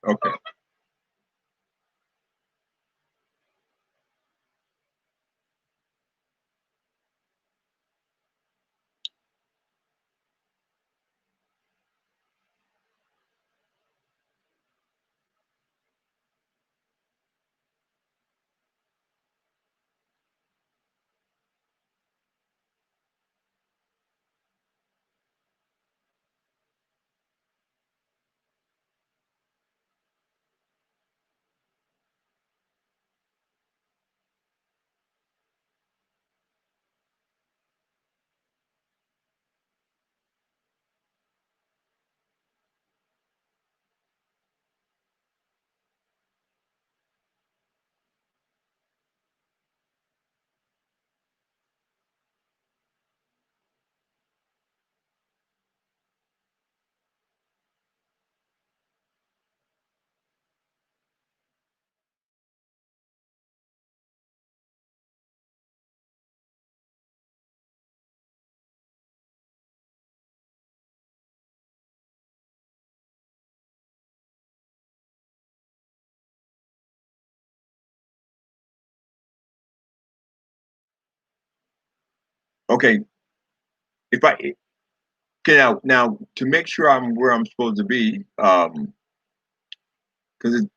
Okay. Okay. If I okay now to make sure I'm where I'm supposed to be, because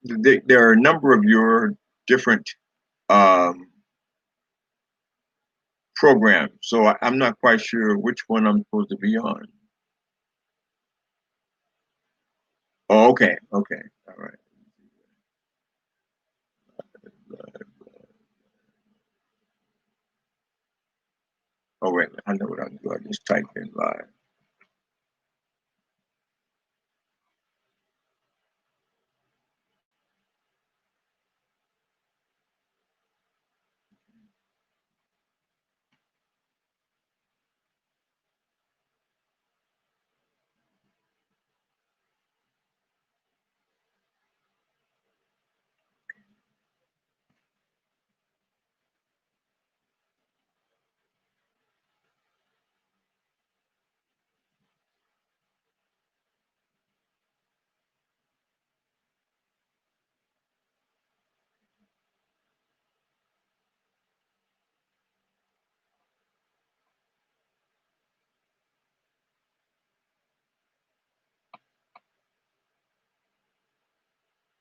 there are a number of your different um, programs, so I'm not quite sure which one I'm supposed to be on. Oh, okay, okay, all right. Oh wait, I know what I can do. I just type in live.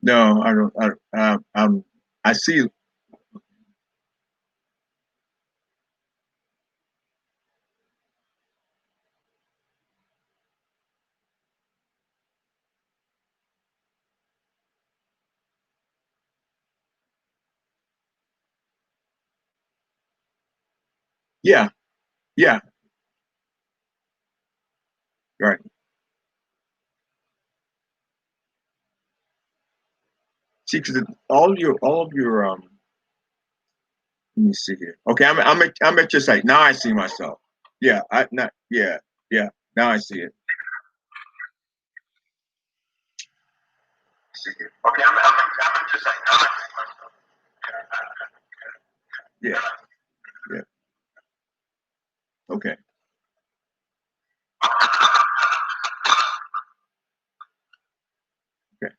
No, I don't. I see. Yeah, yeah, right. See, because all of your let me see here. Okay, I'm at your site now. I see myself. Yeah, I not yeah yeah. Now I see it. See it. Okay, I'm at your site now. I see myself. Yeah, yeah. Okay. Okay.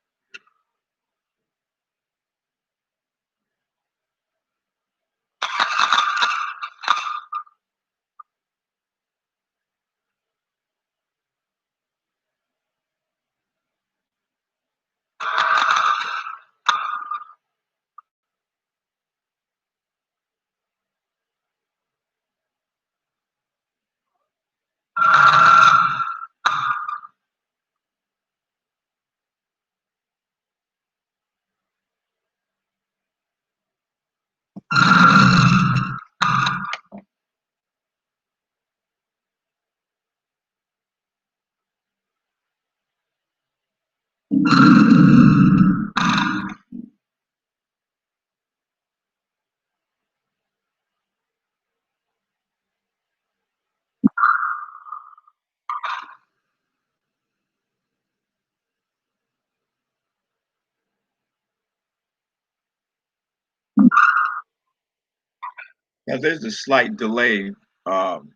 Now there's a slight delay. Um,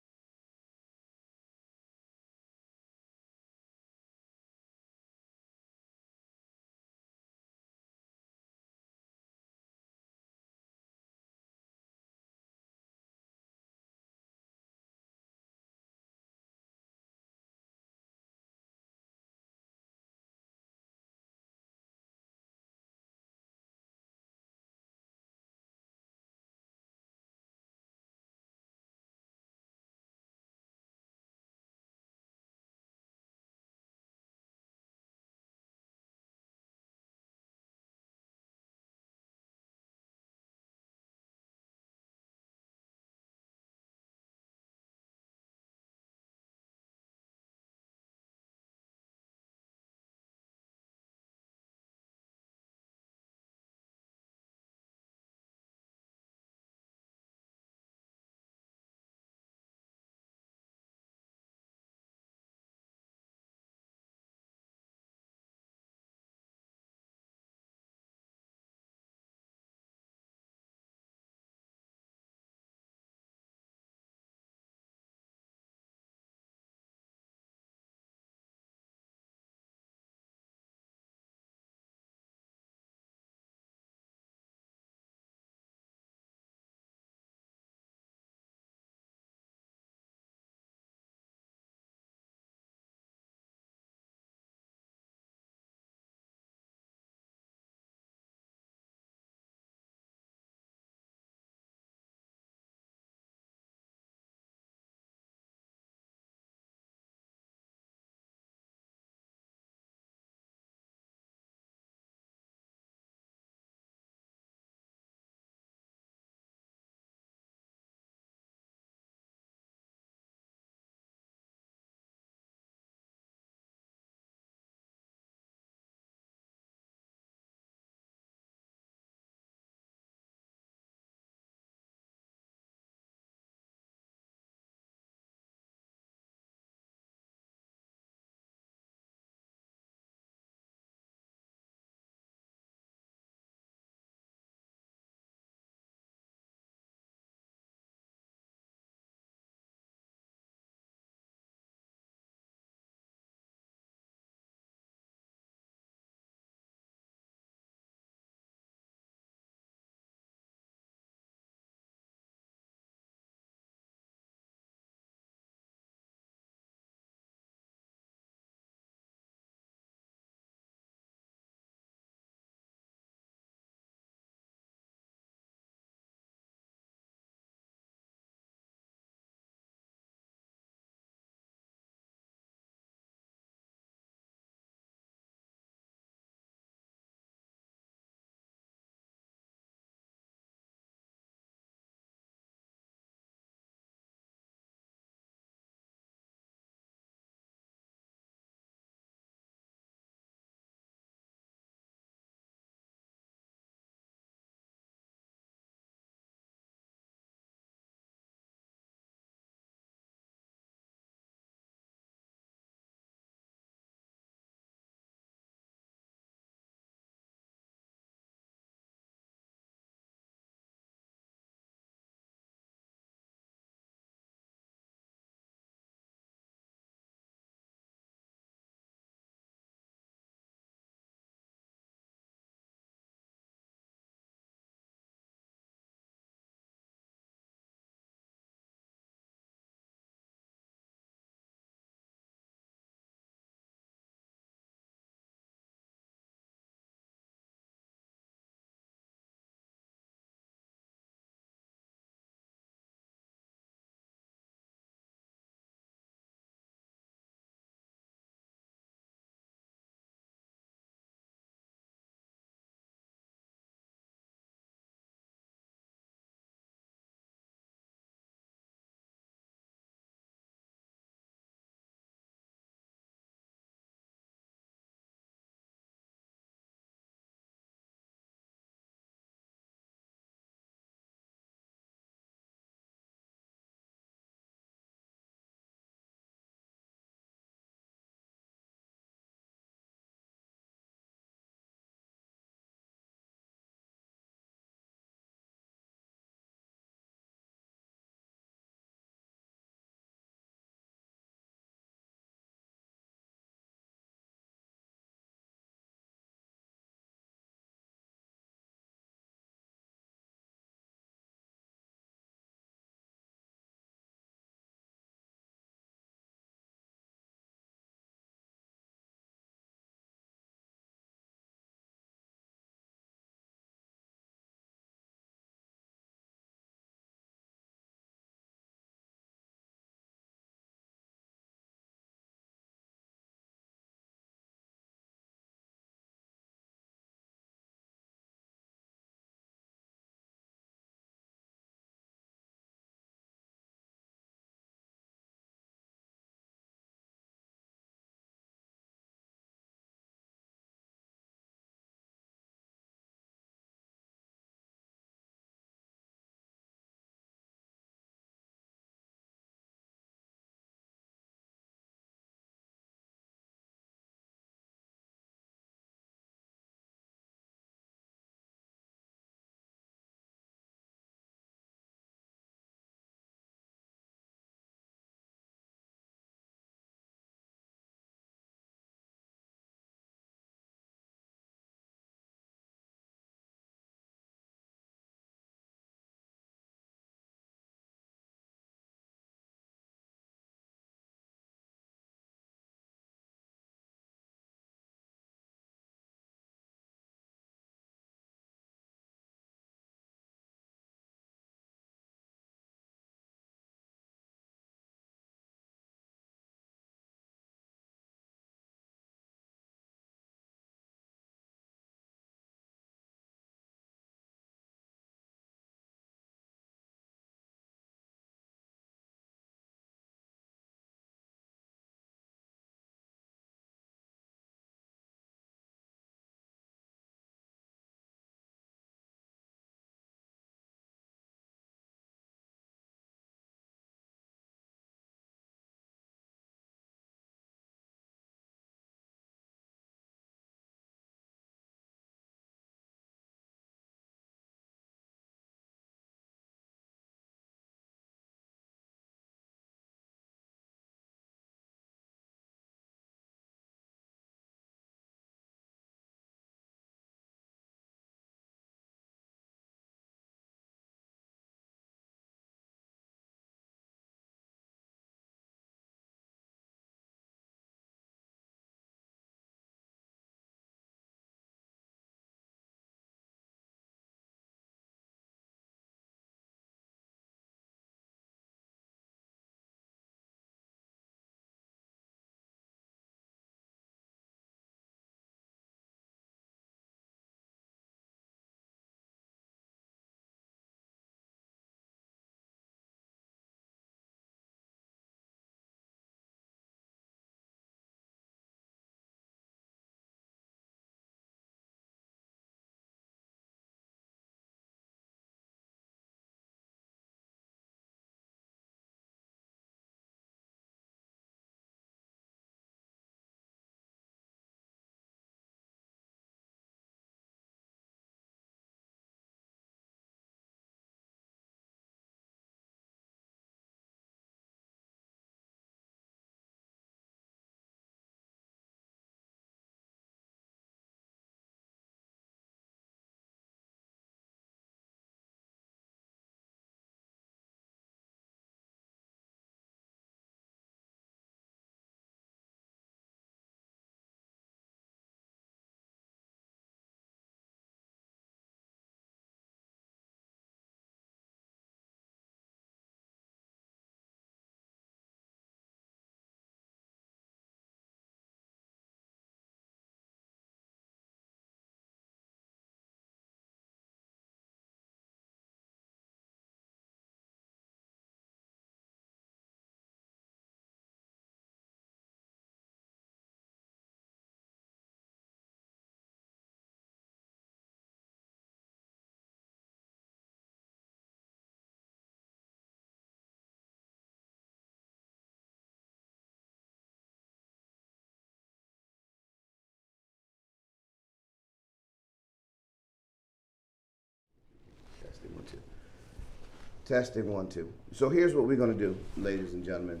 Testing 1, 2. So here's what we're going to do, ladies and gentlemen.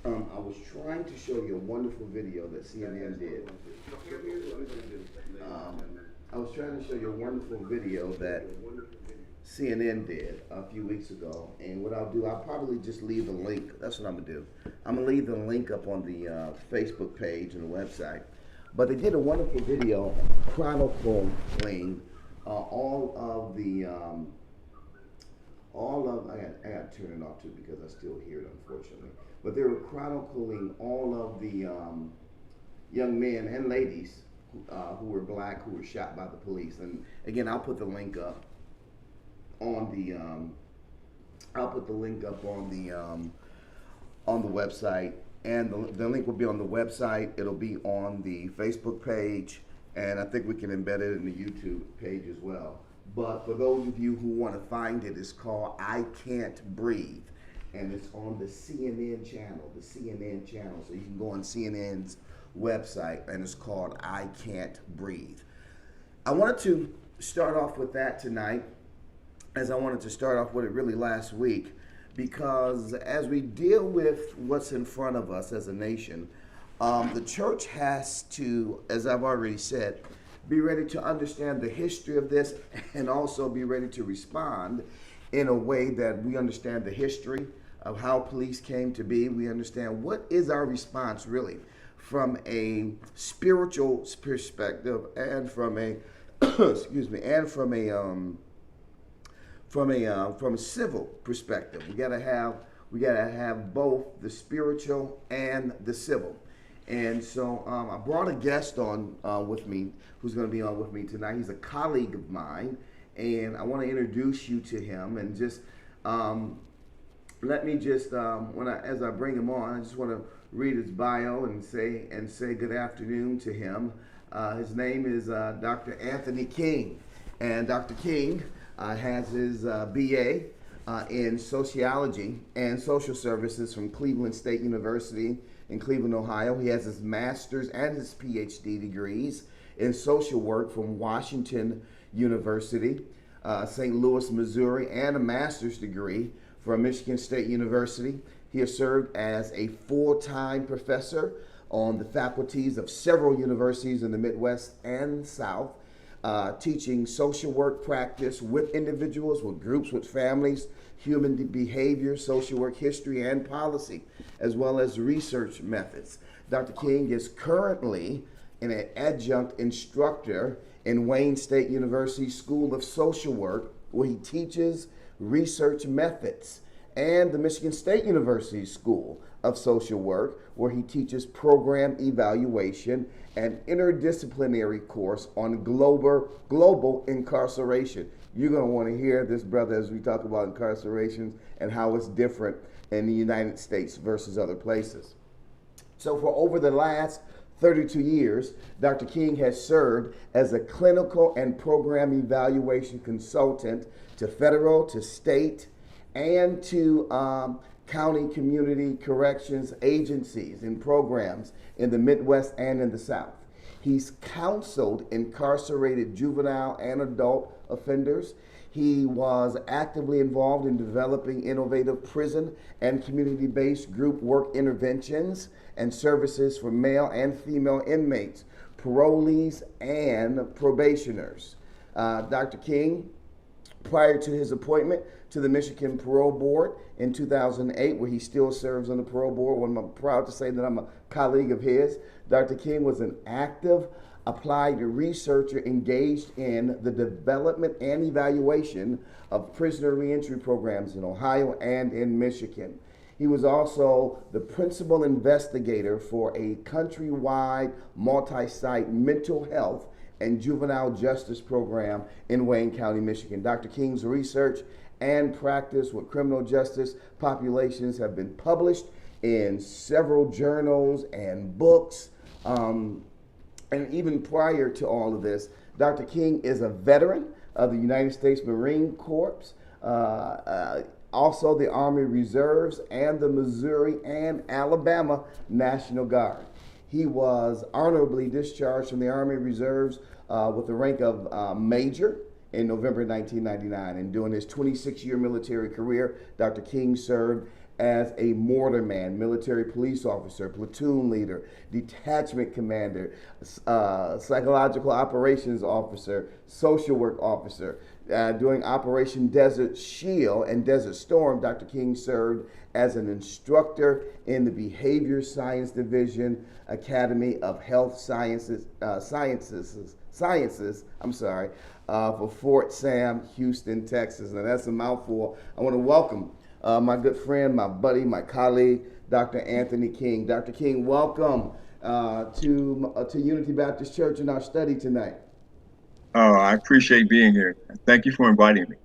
I was trying to show you a wonderful video that CNN did. So here's what we're going to do. I was trying to show you a wonderful video that CNN did a few weeks ago. And what I'll do, I'll probably just leave the link. That's what I'm going to do. I'm going to leave the link up on the Facebook page and the website. But they did a wonderful video chronicling I got to turn it off too because I still hear it, unfortunately. But they were chronicling all of the young men and ladies who were black who were shot by the police. And again, I'll put the link up on the website, and the link will be on the website. It'll be on the Facebook page, and I think we can embed it in the YouTube page as well. But for those of you who want to find it, it's called I Can't Breathe, and it's on the CNN channel, So you can go on CNN's website, and it's called I Can't Breathe. I wanted to start off with that tonight, as I wanted to start off with it really last week, because as we deal with what's in front of us as a nation, the church has to, as I've already said, be ready to understand the history of this and also be ready to respond in a way that we understand the history of how police came to be. We understand what is our response really from a spiritual perspective and from a from a civil perspective. We gotta have both the spiritual and the civil. And so I brought a guest on with me who's going to be on with me tonight. He's a colleague of mine, and I want to introduce you to him. And just let me just as I bring him on, I just want to read his bio and say good afternoon to him. His name is Dr. Anthony King, and Dr. King has his BA in sociology and social services from Cleveland State University in Cleveland, Ohio. He has his master's and his PhD degrees in social work from Washington University, St. Louis, Missouri, and a master's degree from Michigan State University. He has served as a full-time professor on the faculties of several universities in the Midwest and South, teaching social work practice with individuals, with groups, with families, human behavior, social work history, and policy, as well as research methods. Dr. King is currently an adjunct instructor in Wayne State University School of Social Work, where he teaches research methods, and the Michigan State University School of Social Work, where he teaches program evaluation and interdisciplinary course on global incarceration. You're going to want to hear this, brother, as we talk about incarcerations and how it's different in the United States versus other places. So for over the last 32 years, Dr. King has served as a clinical and program evaluation consultant to federal, to state, and to county community corrections agencies and programs in the Midwest and in the South. He's counseled incarcerated juvenile and adult offenders. He was actively involved in developing innovative prison and community-based group work interventions and services for male and female inmates, parolees, and probationers. Dr. King, prior to his appointment to the Michigan Parole Board in 2008, where he still serves on the parole board, I'm proud to say that I'm a colleague of his. Dr. King was an active applied researcher engaged in the development and evaluation of prisoner reentry programs in Ohio and in Michigan. He was also the principal investigator for a countrywide multi-site mental health and juvenile justice program in Wayne County, Michigan. Dr. King's research and practice with criminal justice populations have been published in several journals and books. And even prior to all of this, Dr. King is a veteran of the United States Marine Corps, also the Army Reserves, and the Missouri and Alabama National Guard. He was honorably discharged from the Army Reserves with the rank of Major in November 1999. And during his 26-year military career, Dr. King served as a mortarman, military police officer, platoon leader, detachment commander, psychological operations officer, social work officer. During Operation Desert Shield and Desert Storm, Dr. King served as an instructor in the Behavior Science Division, Academy of Health Sciences, for Fort Sam, Houston, Texas. Now that's a mouthful. I want to welcome my good friend, my buddy, my colleague, Dr. Anthony King. Dr. King, welcome to Unity Baptist Church in our study tonight. Oh, I appreciate being here. Thank you for inviting me.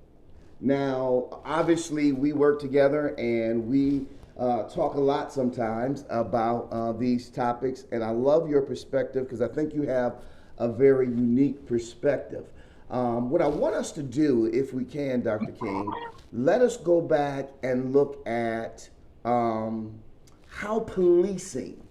Now, obviously, we work together and we talk a lot sometimes about these topics, and I love your perspective because I think you have a very unique perspective. What I want us to do, if we can, Dr. King, let us go back and look at how policing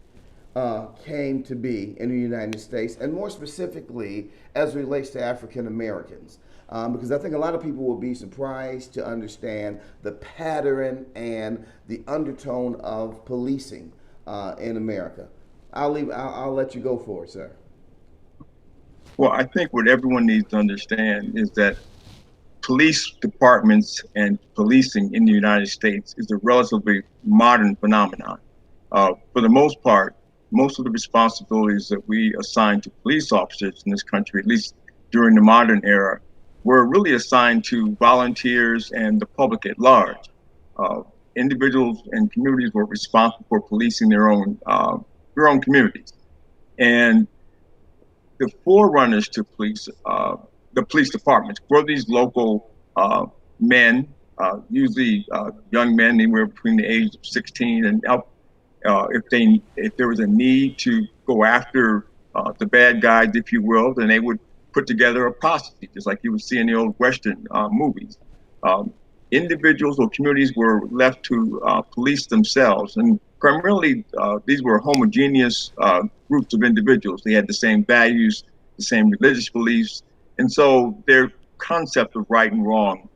came to be in the United States, and more specifically as it relates to African Americans. Because I think a lot of people will be surprised to understand the pattern and the undertone of policing in America. I'll let you go for it, sir. Well, I think what everyone needs to understand is that police departments and policing in the United States is a relatively modern phenomenon. For the most part, most of the responsibilities that we assign to police officers in this country, at least during the modern era, were really assigned to volunteers and the public at large. Uh, Individuals and communities were responsible for policing their own communities, and the forerunners to the police departments were these local men, usually young men anywhere between the age of 16 and up. If there was a need to go after the bad guys, if you will, then they would put together a posse, just like you would see in the old Western movies. Um, Individuals or communities were left to police themselves, and primarily these were homogeneous groups of individuals. They had the same values, the same religious beliefs, and so their concept of right and wrong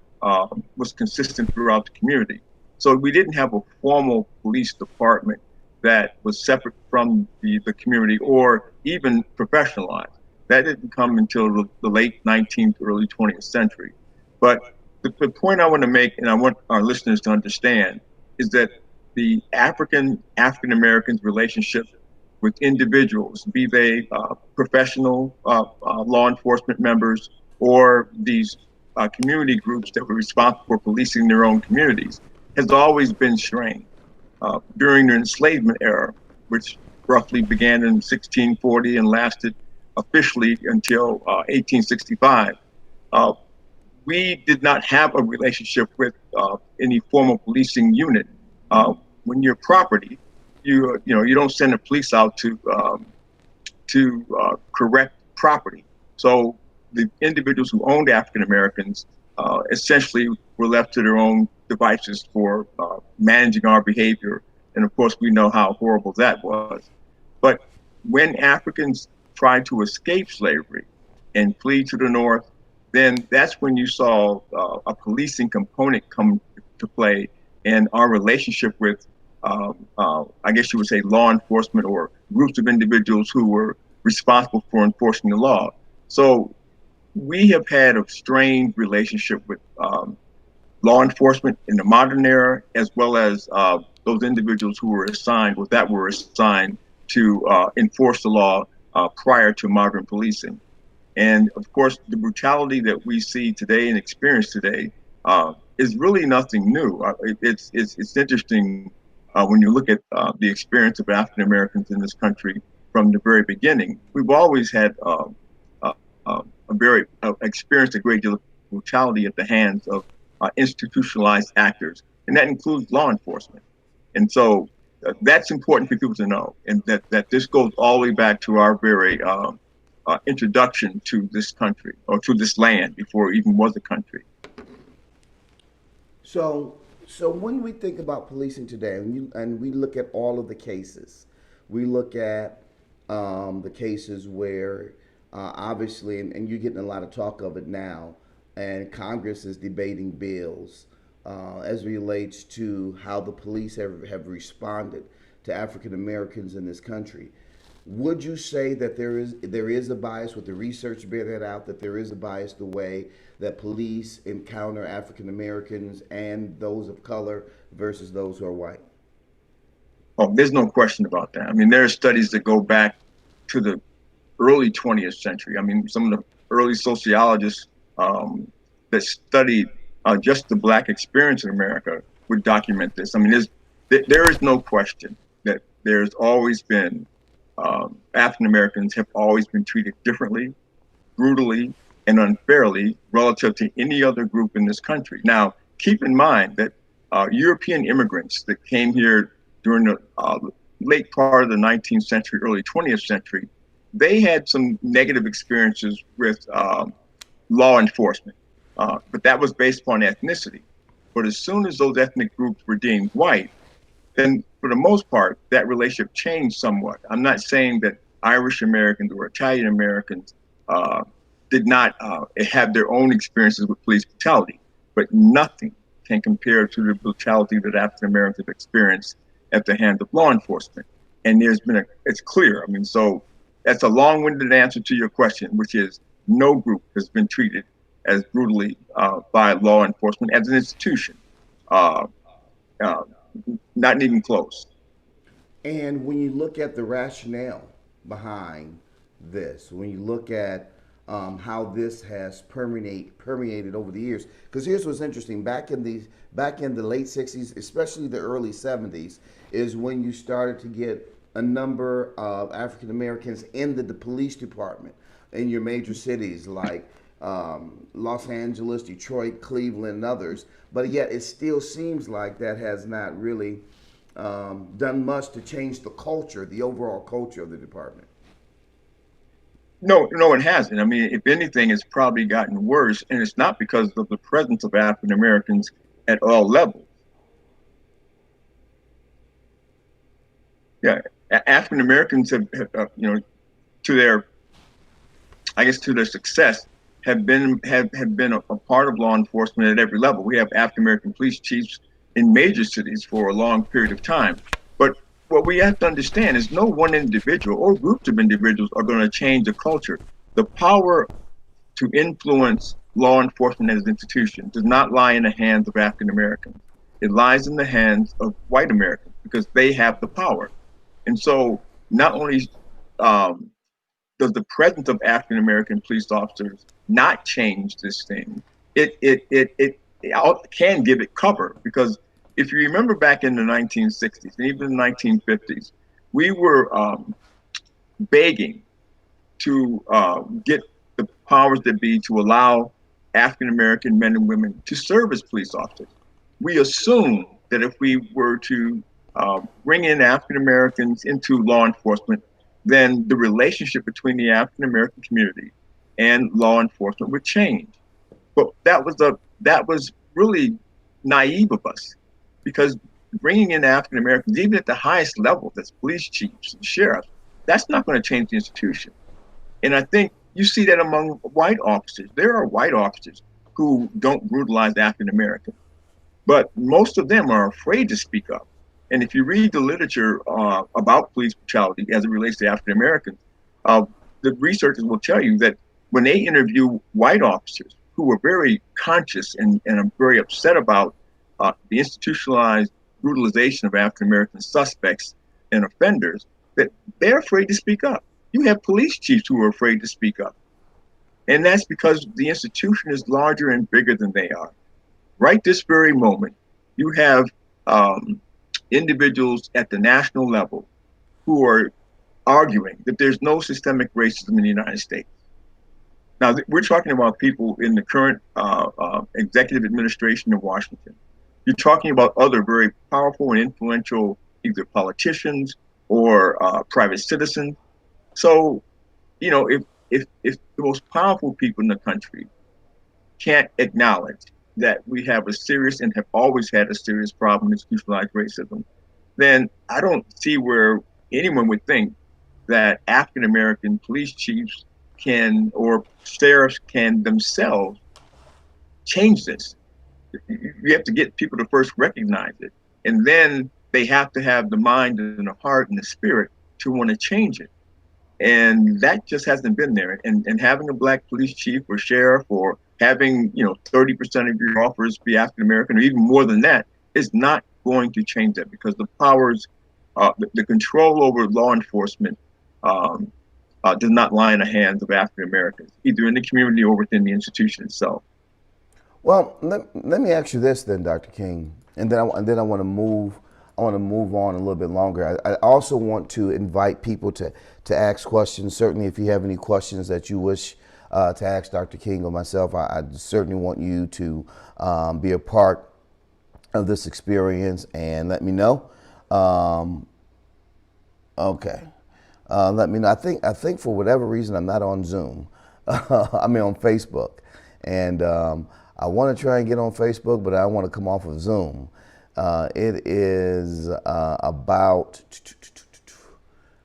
was consistent throughout the community. So we didn't have a formal police department that was separate from the community or even professionalized. That didn't come until the late 19th, early 20th century. But the point I want to make, and I want our listeners to understand, is that the African Americans' relationship with individuals, be they professional law enforcement members or these community groups that were responsible for policing their own communities, has always been strained. During the enslavement era, which roughly began in 1640 and lasted officially until 1865. Uh, we did not have a relationship with any formal policing unit. When you're property, you don't send a police out to correct property. So the individuals who owned African Americans essentially were left to their own devices for managing our behavior. And of course, we know how horrible that was. But when Africans tried to escape slavery and flee to the North, then that's when you saw a policing component come to play in our relationship with, I guess you would say, law enforcement or groups of individuals who were responsible for enforcing the law. So we have had a strained relationship with law enforcement in the modern era, as well as those individuals who were assigned, or that were assigned to enforce the law prior to modern policing. And of course, the brutality that we see today and experience today is really nothing new. It's interesting when you look at the experience of African Americans in this country from the very beginning. We've always had uh, a very experienced a great deal of brutality at the hands of institutionalized actors, and that includes law enforcement. And so that's important for people to know, and that this goes all the way back to our very introduction to this country or to this land before it even was a country. So, so when we think about policing today, and we look at all of the cases, we look at the cases where obviously, and you're getting a lot of talk of it now, and Congress is debating bills as relates to how the police have responded to African Americans in this country. Would you say that there is a bias with the research bear that out, that there is a bias the way that police encounter African Americans and those of color versus those who are white? Oh, there's no question about that. I mean, there are studies that go back to the early 20th century. I mean, some of the early sociologists that studied just the Black experience in America would document this. I mean, there is no question that there's always been African Americans have always been treated differently, brutally, and unfairly relative to any other group in this country. Now, keep in mind that European immigrants that came here during the late part of the 19th century, early 20th century, they had some negative experiences with law enforcement, but that was based upon ethnicity. But as soon as those ethnic groups were deemed white, then for the most part, that relationship changed somewhat. I'm not saying that Irish Americans or Italian Americans did not have their own experiences with police brutality, but nothing can compare to the brutality that African Americans have experienced at the hands of law enforcement. And it's clear. I mean, so that's a long-winded answer to your question, which is no group has been treated as brutally by law enforcement as an institution. Uh, uh, Not even close. And when you look at the rationale behind this, when you look at how this has permeated over the years, because here's what's interesting: back in the late '60s, especially the early '70s, is when you started to get a number of African Americans in the police department in your major cities like Los Angeles, Detroit, Cleveland, and others. But yet, it still seems like that has not really done much to change the culture, the overall culture of the department. No, no, it hasn't. I mean, if anything, it's probably gotten worse, and it's not because of the presence of African Americans at all levels. Yeah, African Americans to their, I guess, to their success, have been a part of law enforcement at every level. We have African American police chiefs in major cities for a long period of time. But what we have to understand is no one individual or groups of individuals are going to change the culture. The power to influence law enforcement as an institution does not lie in the hands of African Americans. It lies in the hands of white Americans because they have the power. And so not only um, does the presence of African American police officers not change this thing, it can give it cover because if you remember back in the 1960s and even the 1950s, we were begging to get the powers that be to allow African American men and women to serve as police officers. We assumed that if we were to bring in African Americans into law enforcement, then the relationship between the African American community and law enforcement would change. But that was really naive of us, because bringing in African Americans, even at the highest level, that's police chiefs and sheriffs, that's not going to change the institution. And I think you see that among white officers. There are white officers who don't brutalize African Americans, but most of them are afraid to speak up. And if you read the literature about police brutality as it relates to African Americans, uh, the researchers will tell you that when they interview white officers who were very conscious and are very upset about the institutionalized brutalization of African American suspects and offenders, that they're afraid to speak up. You have police chiefs who are afraid to speak up. And that's because the institution is larger and bigger than they are. Right this very moment, you have um, individuals at the national level who are arguing that there's no systemic racism in the United States. Now, we're talking about people in the current executive administration in Washington. You're talking about other very powerful and influential either politicians or private citizens. So, if the most powerful people in the country can't acknowledge that we have a serious and have always had a serious problem with institutionalized racism, then I don't see where anyone would think that African American police chiefs can or sheriffs can themselves change this. You have to get people to first recognize it, and then they have to have the mind and the heart and the spirit to want to change it. And that just hasn't been there. And having a black police chief or sheriff, or having 30% of your officers be African American, or even more than that, is not going to change that, because the powers, the control over law enforcement, um, does not lie in the hands of African Americans, either in the community or within the institution itself. Well, let me ask you this then, Dr. King, and then I want to move. I want to move on a little bit longer. I also want to invite people to ask questions. Certainly, if you have any questions that you wish to ask Dr. King or myself, I certainly want you to be a part of this experience and let me know. Okay, let me know. I think for whatever reason I'm not on Zoom. I mean on Facebook, and I want to try and get on Facebook, but I want to come off of Zoom. It is about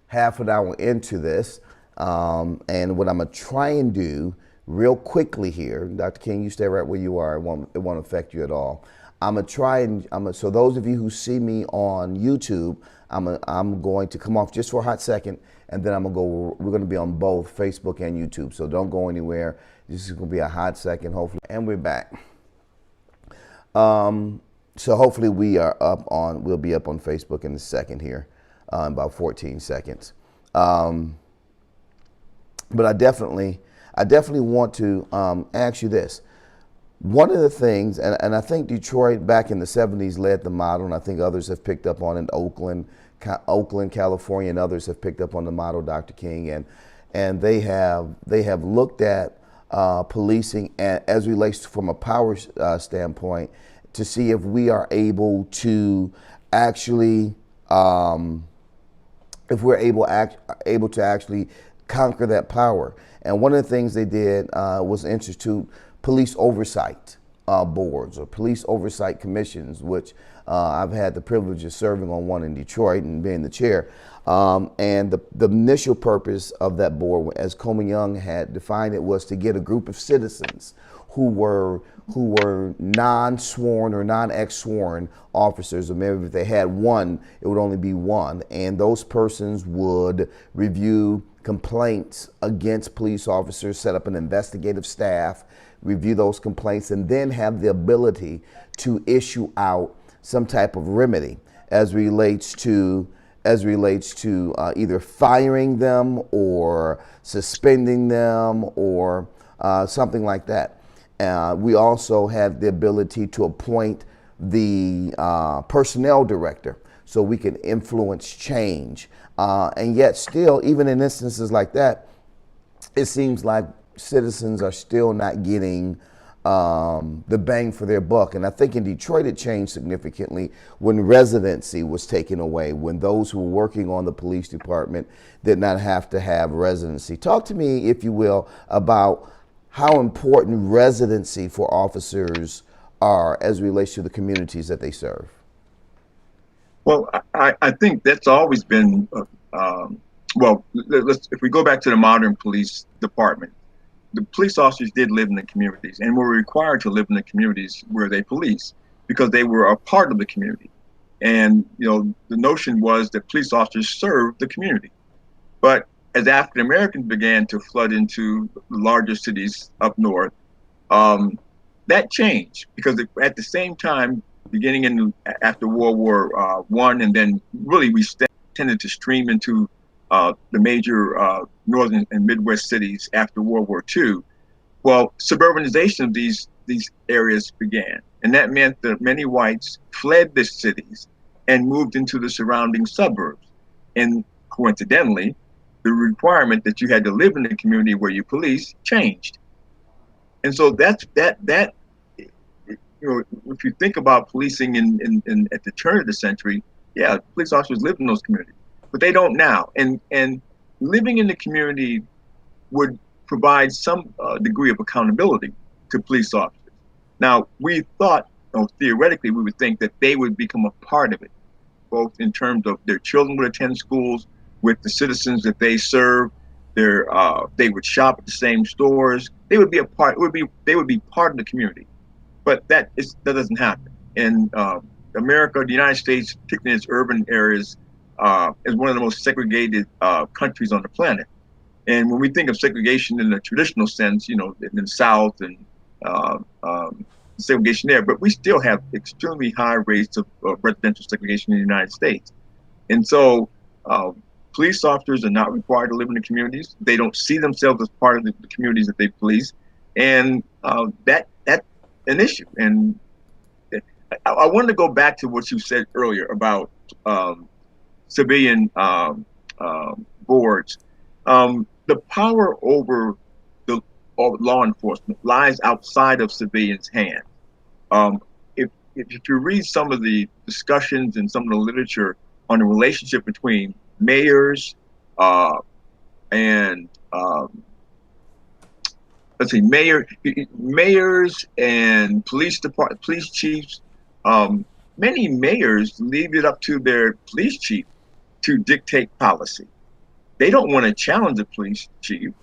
half an hour into this, and what I'm gonna try and do real quickly here, Dr. King, you stay right where you are. It won't affect you at all. I'm gonna try and so those of you who see me on YouTube, I'm going to come off just for a hot second, and then we're gonna be on both Facebook and YouTube. So don't go anywhere. This is gonna be a hot second, hopefully, and we're back. So hopefully we'll be up on Facebook in a second here, in about 14 seconds. But I definitely want to ask you this. One of the things, and I think Detroit back in the 70s led the model, and I think others have picked up on it. Oakland, California, and others have picked up on the model, Dr. King, and they have looked at policing as relates from a power standpoint, to see if we are able to actually, if we're able to actually conquer that power. And one of the things they did was institute police oversight boards or police oversight commissions, which I've had the privilege of serving on one in Detroit and being the chair. And the initial purpose of that board, as Coleman Young had defined it, was to get a group of citizens who were non-sworn or non-ex-sworn officers, or maybe if they had one, it would only be one, and those persons would review complaints against police officers, set up an investigative staff, review those complaints, and then have the ability to issue out some type of remedy as relates to either firing them or suspending them or something like that. We also had the ability to appoint the personnel director, so we can influence change. And yet still, even in instances like that, it seems like citizens are still not getting the bang for their buck. And I think in Detroit it changed significantly when residency was taken away, when those who were working on the police department did not have to have residency. Talk to me, if you will, about how important residency for officers are as it relates to the communities that they serve. Well, I think that's always been, if we go back to the modern police department, the police officers did live in the communities and were required to live in the communities where they police, because they were a part of the community. And, the notion was that police officers served the community. But as African Americans began to flood into the larger cities up north, that changed, because at the same time, beginning after World War I, and then really we tended to stream into the major northern and Midwest cities after World War II. Well, suburbanization of these areas began, and that meant that many whites fled the cities and moved into the surrounding suburbs. And coincidentally, the requirement that you had to live in the community where you police changed. And so that if you think about policing in at the turn of the century, yeah, police officers lived in those communities, but they don't now. And living in the community would provide some degree of accountability to police officers. Now, we thought, theoretically, we would think that they would become a part of it, both in terms of their children would attend schools with the citizens that they serve. They would shop at the same stores. They would be a part. They would be part of the community. but that doesn't happen. And America, the United States, particularly in its urban areas, is one of the most segregated countries on the planet. And when we think of segregation in the traditional sense, in the South and uh, um, segregation there, but we still have extremely high rates of residential segregation in the United States. And so, uh, police officers are not required to live in the communities. They don't see themselves as part of the communities that they police, and that's an issue. And I wanted to go back to what you said earlier about um, civilian boards. The power the over law enforcement lies outside of civilians' hands. Um, if you read some of the discussions and some of the literature on the relationship between mayors uh, and let's see, mayors and police chiefs, um, many mayors leave it up to their police chief to dictate policy. They don't want to challenge the police chief,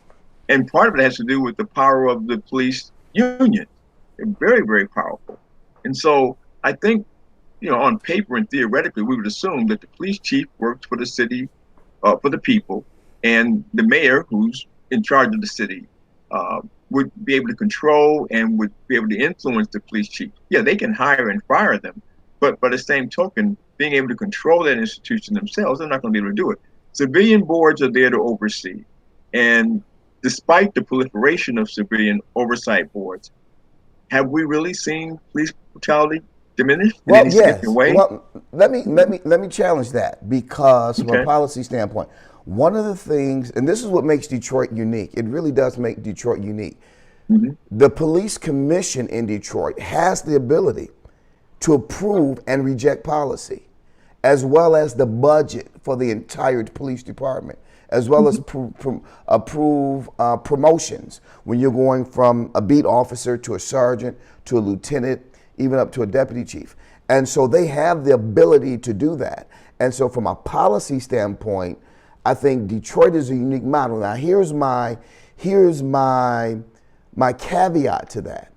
and part of it has to do with the power of the police union. They're very, very powerful. And so I think, on paper and theoretically, we would assume that the police chief works for the city, for the people, and the mayor, who's in charge of the city, would be able to control and would be able to influence the police chief. Yeah, they can hire and fire them, but by the same token, being able to control that institution themselves, they're not going to be able to do it. Civilian boards are there to oversee, and despite the proliferation of civilian oversight boards, have we really seen police brutality diminish in Well, any significant yes. way? Well, let me challenge that, because from a Okay. policy standpoint, one of the things, and this is what makes Detroit unique. It really does make Detroit unique. Hmm. The police commission in Detroit has the ability to approve and reject policy, as well as the budget for the entire police department, as well as approve promotions when you're going from a beat officer to a sergeant to a lieutenant, even up to a deputy chief. And so they have the ability to do that. And so, from a policy standpoint, I think Detroit is a unique model. Now, here's my caveat to that.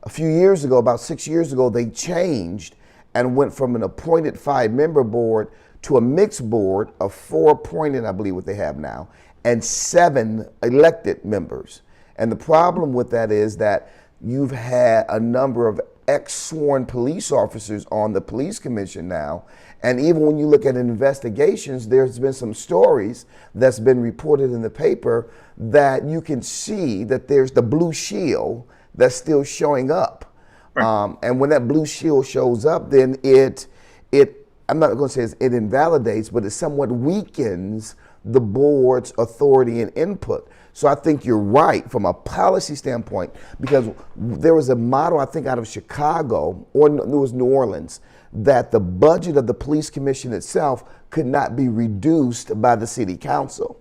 A few years ago, about 6 years ago, they changed and went from an appointed 5-member board to a mixed board of 4 appointed, I believe what they have now, and 7 elected members. And the problem with that is that you've had a number of ex-sworn police officers on the police commission now. And even when you look at investigations, there's been some stories that's been reported in the paper that you can see that there's the blue shield that's still showing up. Right. And when that blue shield shows up, then I'm not going to say it invalidates, but it somewhat weakens the board's authority and input. So I think you're right from a policy standpoint, because there was a model, I think, out of Chicago, or it was New Orleans, that the budget of the police commission itself could not be reduced by the city council,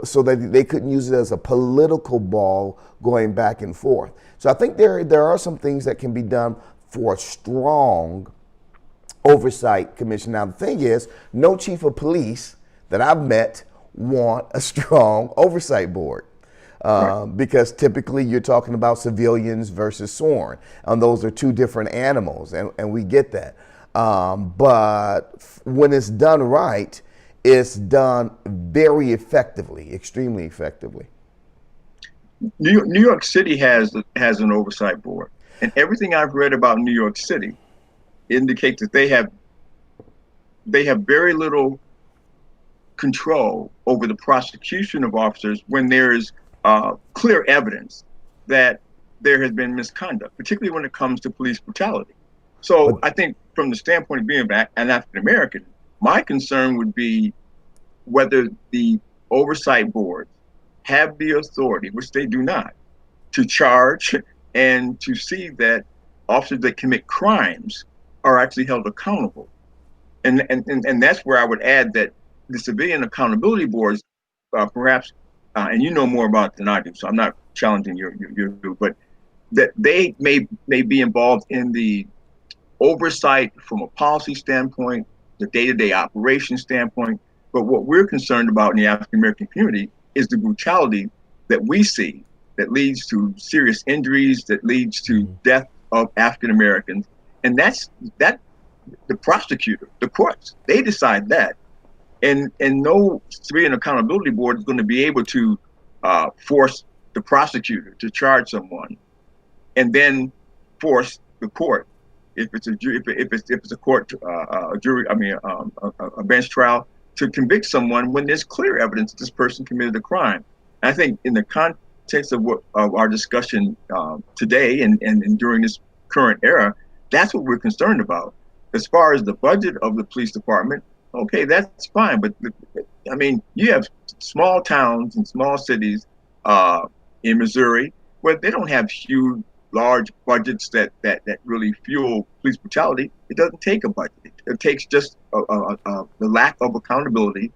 so that they couldn't use it as a political ball going back and forth. So I think there are some things that can be done for a strong oversight commission. Now the thing is, no chief of police that I've met want a strong oversight board. Right. Because typically you're talking about civilians versus sworn, and those are two different animals, and we get that. But when it's done right, it's done very effectively, extremely effectively. New York City has an oversight board, and everything I've read about New York City indicates that they have very little control over the prosecution of officers when there is clear evidence that there has been misconduct, particularly when it comes to police brutality. So But I think from the standpoint of being an African American, my concern would be whether the oversight boards have the authority, which they do not, to charge and to see that officers that commit crimes are actually held accountable. And that's where I would add that the civilian accountability boards, perhaps, and you know more about it than I do, so I'm not challenging your view, but that they may be involved in the oversight from a policy standpoint, the day-to-day operation standpoint. But what we're concerned about in the African American community is the brutality that we see that leads to serious injuries, that leads to death of African Americans. And that's that the prosecutor, the courts, they decide that. And no civilian accountability board is going to be able to force the prosecutor to charge someone and then force the court, if it's a jury, if it's a court, a jury, I mean, a bench trial, to convict someone when there's clear evidence that this person committed a crime. And I think in the context of what of our discussion today and during this current era, that's what we're concerned about. As far as the budget of the police department, okay, that's fine. But I mean, you have small towns and small cities in Missouri where they don't have huge, large budgets that really fuel police brutality. It doesn't take a budget. It takes just the lack of accountability,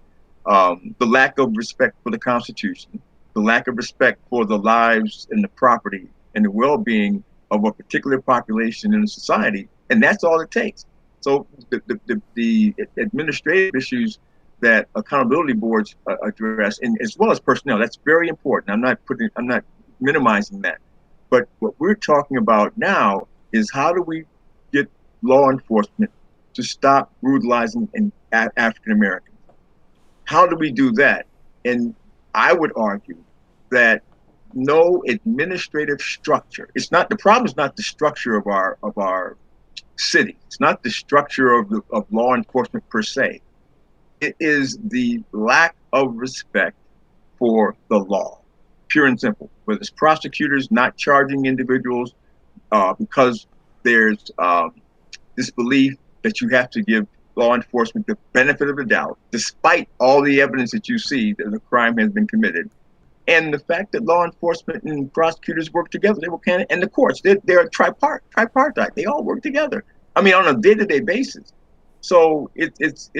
the lack of respect for the Constitution, the lack of respect for the lives and the property and the well-being of a particular population in a society, and that's all it takes. So the administrative issues that accountability boards address, and as well as personnel, that's very important. I'm not minimizing that. But what we're talking about now is how do we get law enforcement to stop brutalizing African Americans? How do we do that? And I would argue that no administrative structure. It's not the problem. Is not the structure of our city. It's not the structure of law enforcement per se. It is the lack of respect for the law, pure and simple. Whether it's prosecutors not charging individuals because there's this belief that you have to give law enforcement the benefit of the doubt, despite all the evidence that you see that a crime has been committed. And the fact that law enforcement and prosecutors work together, and the courts, they're tripartite. They all work together. I mean, on a day-to-day basis. So it's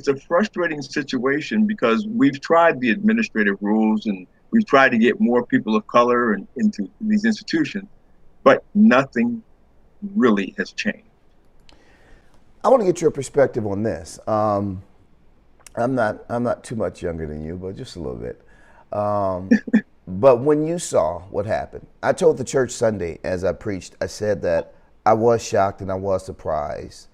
a frustrating situation because we've tried the administrative rules and we've tried to get more people of color into these institutions, but nothing really has changed. I want to get your perspective on this. I'm not too much younger than you, but just a little bit. But when you saw what happened, I told the church Sunday as I preached, I said that I was shocked and I was surprised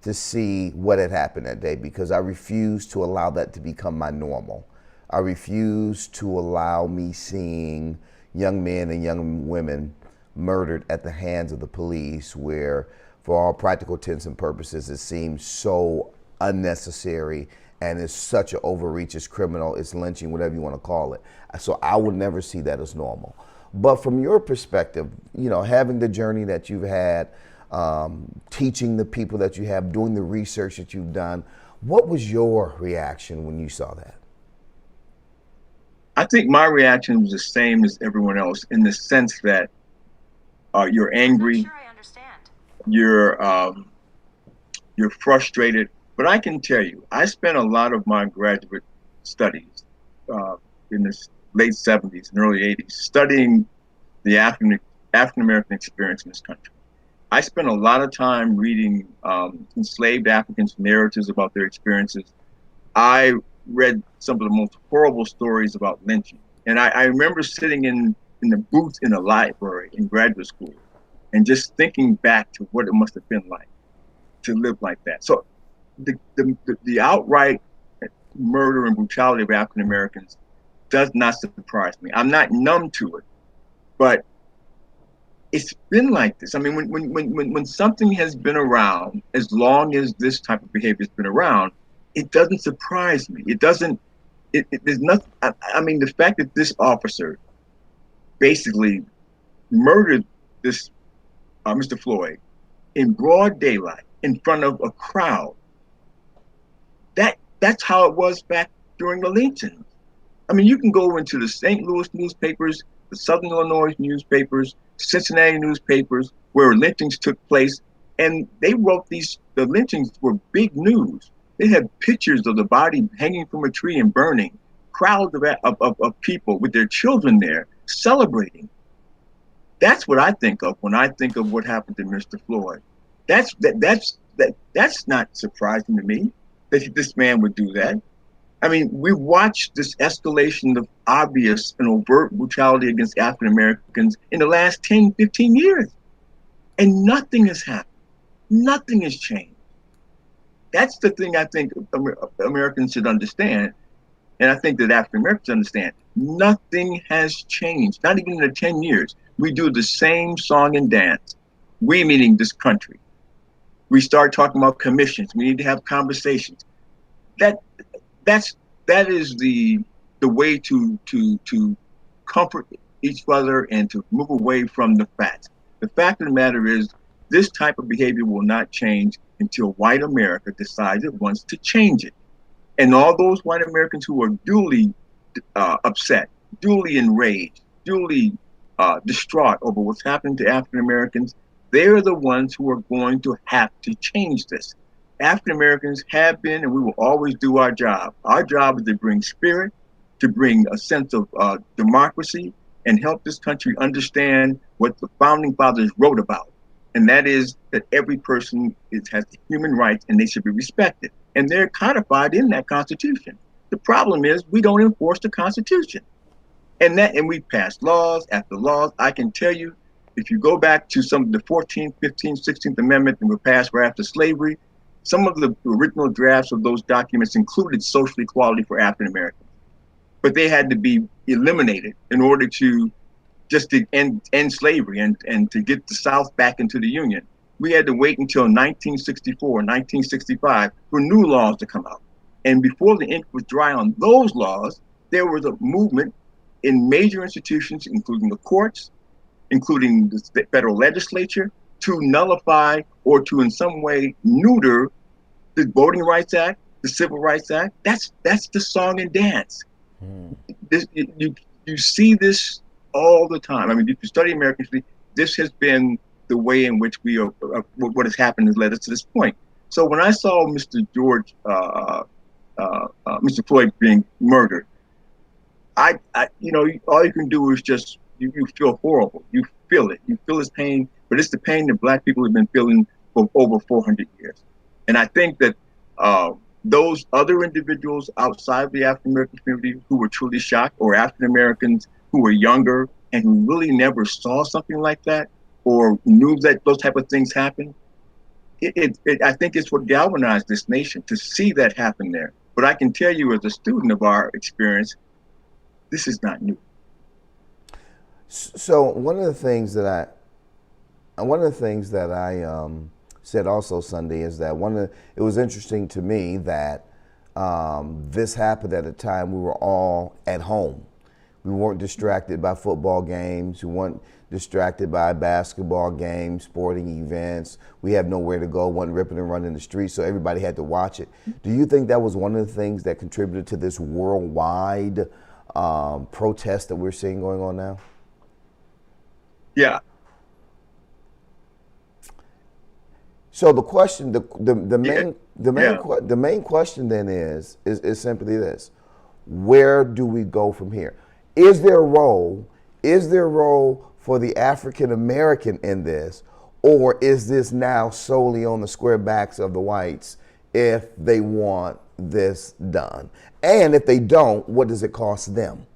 to see what had happened that day because I refused to allow that to become my normal. I refused to allow me seeing young men and young women murdered at the hands of the police where, for all practical intents and purposes, it seems so unnecessary and it's such an overreach, it's criminal, it's lynching, whatever you want to call it. So I would never see that as normal. But from your perspective, having the journey that you've had, teaching the people that you have, doing the research that you've done, what was your reaction when you saw that? I think my reaction was the same as everyone else in the sense that you're angry, Sure, I understand. you're frustrated. But I can tell you, I spent a lot of my graduate studies in the late 70s and early 80s studying the African American experience in this country. I spent a lot of time reading enslaved Africans' narratives about their experiences. I read some of the most horrible stories about lynching. And I remember sitting in the booth in a library in graduate school and just thinking back to what it must have been like to live like that. So the outright murder and brutality of African Americans does not surprise me. I'm not numb to it, but it's been like this. I mean, when something has been around as long as this type of behavior has been around, it doesn't surprise me. It doesn't. There's nothing. I mean, the fact that this officer basically murdered this Mr. Floyd in broad daylight in front of a crowd. That's how it was back during the lynchings. I mean, you can go into the St. Louis newspapers, the Southern Illinois newspapers, Cincinnati newspapers, where lynchings took place, and they wrote the lynchings were big news. They had pictures of the body hanging from a tree and burning, crowds of people with their children there celebrating. That's what I think of when I think of what happened to Mr. Floyd. That's not surprising to me that this man would do that. I mean, we watched this escalation of obvious and overt brutality against African Americans in the last 10, 15 years, and nothing has happened. Nothing has changed. That's the thing I think Americans should understand. And I think that African Americans understand. Nothing has changed, not even in the 10 years. We do the same song and dance. We, meaning this country. We start talking about commissions. We need to have conversations. That that's that is the way to comfort each other and to move away from the facts. The fact of the matter is, this type of behavior will not change until white America decides it wants to change it. And all those white Americans who are duly upset, duly enraged, duly distraught over what's happening to African Americans, they're the ones who are going to have to change this. African Americans have been, and we will always do our job. Our job is to bring spirit, to bring a sense of democracy, and help this country understand what the founding fathers wrote about. And that is that every person has human rights and they should be respected. And they're codified in that Constitution. The problem is we don't enforce the Constitution. And we pass laws after laws. I can tell you, if you go back to some of the 14th, 15th, 16th Amendment that were passed right after slavery, some of the original drafts of those documents included social equality for African Americans. But they had to be eliminated in order to just to end slavery and to get the South back into the Union. We had to wait until 1964, 1965 for new laws to come out. And before the ink was dry on those laws, there was a movement in major institutions, including the courts, including the federal legislature, to nullify or to in some way neuter the Voting Rights Act, the Civil Rights Act. That's the song and dance. You see this all the time. I mean, if you study American history, this has been the way in which we are, what has happened has led us to this point. So when I saw Mr. Mr. Floyd being murdered, I all you can do is just, you feel horrible. You feel it. You feel his pain, but it's the pain that Black people have been feeling for over 400 years. And I think that those other individuals outside the African American community who were truly shocked, or African Americans who were younger and who really never saw something like that or knew that those type of things happen, I think it's what galvanized this nation to see that happen there. But I can tell you, as a student of our experience, this is not new. So one of the things that I said also Sunday is that it was interesting to me that this happened at a time we were all at home. We weren't distracted by football games. We weren't distracted by basketball games, sporting events. We had nowhere to go, wasn't ripping and running the streets, so everybody had to watch it. Do you think that was one of the things that contributed to this worldwide protest that we're seeing going on now? Yeah. So the question, the main question then is simply this: where do we go from here? Is there a role for the African American in this, or is this now solely on the square backs of the whites if they want this done? And if they don't, what does it cost them?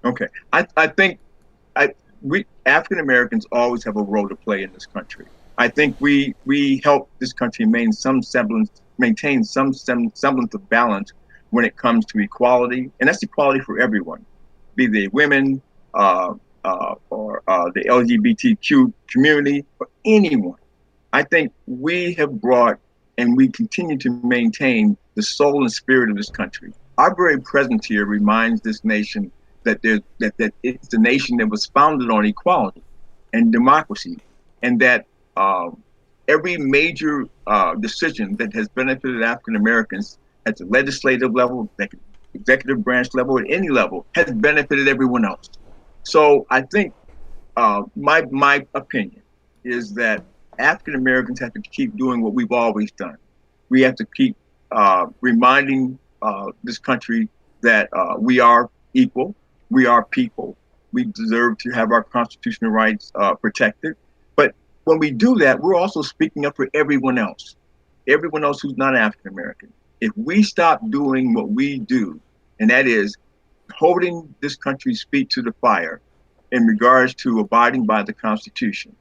Okay, I think we African Americans always have a role to play in this country. I think we help this country maintain some semblance of balance when it comes to equality, and that's equality for everyone, be they women or the LGBTQ community, or anyone. I think we have brought and we continue to maintain the soul and spirit of this country. Our very presence here reminds this nation that it's a nation that was founded on equality and democracy, and that every major decision that has benefited African Americans at the legislative level, executive branch level, at any level, has benefited everyone else. So I think my opinion is that African Americans have to keep doing what we've always done. We have to keep reminding this country that we are equal, we are people, we deserve to have our constitutional rights protected. But when we do that, we're also speaking up for everyone else who's not African American. If we stop doing what we do, and that is holding this country's feet to the fire in regards to abiding by the Constitution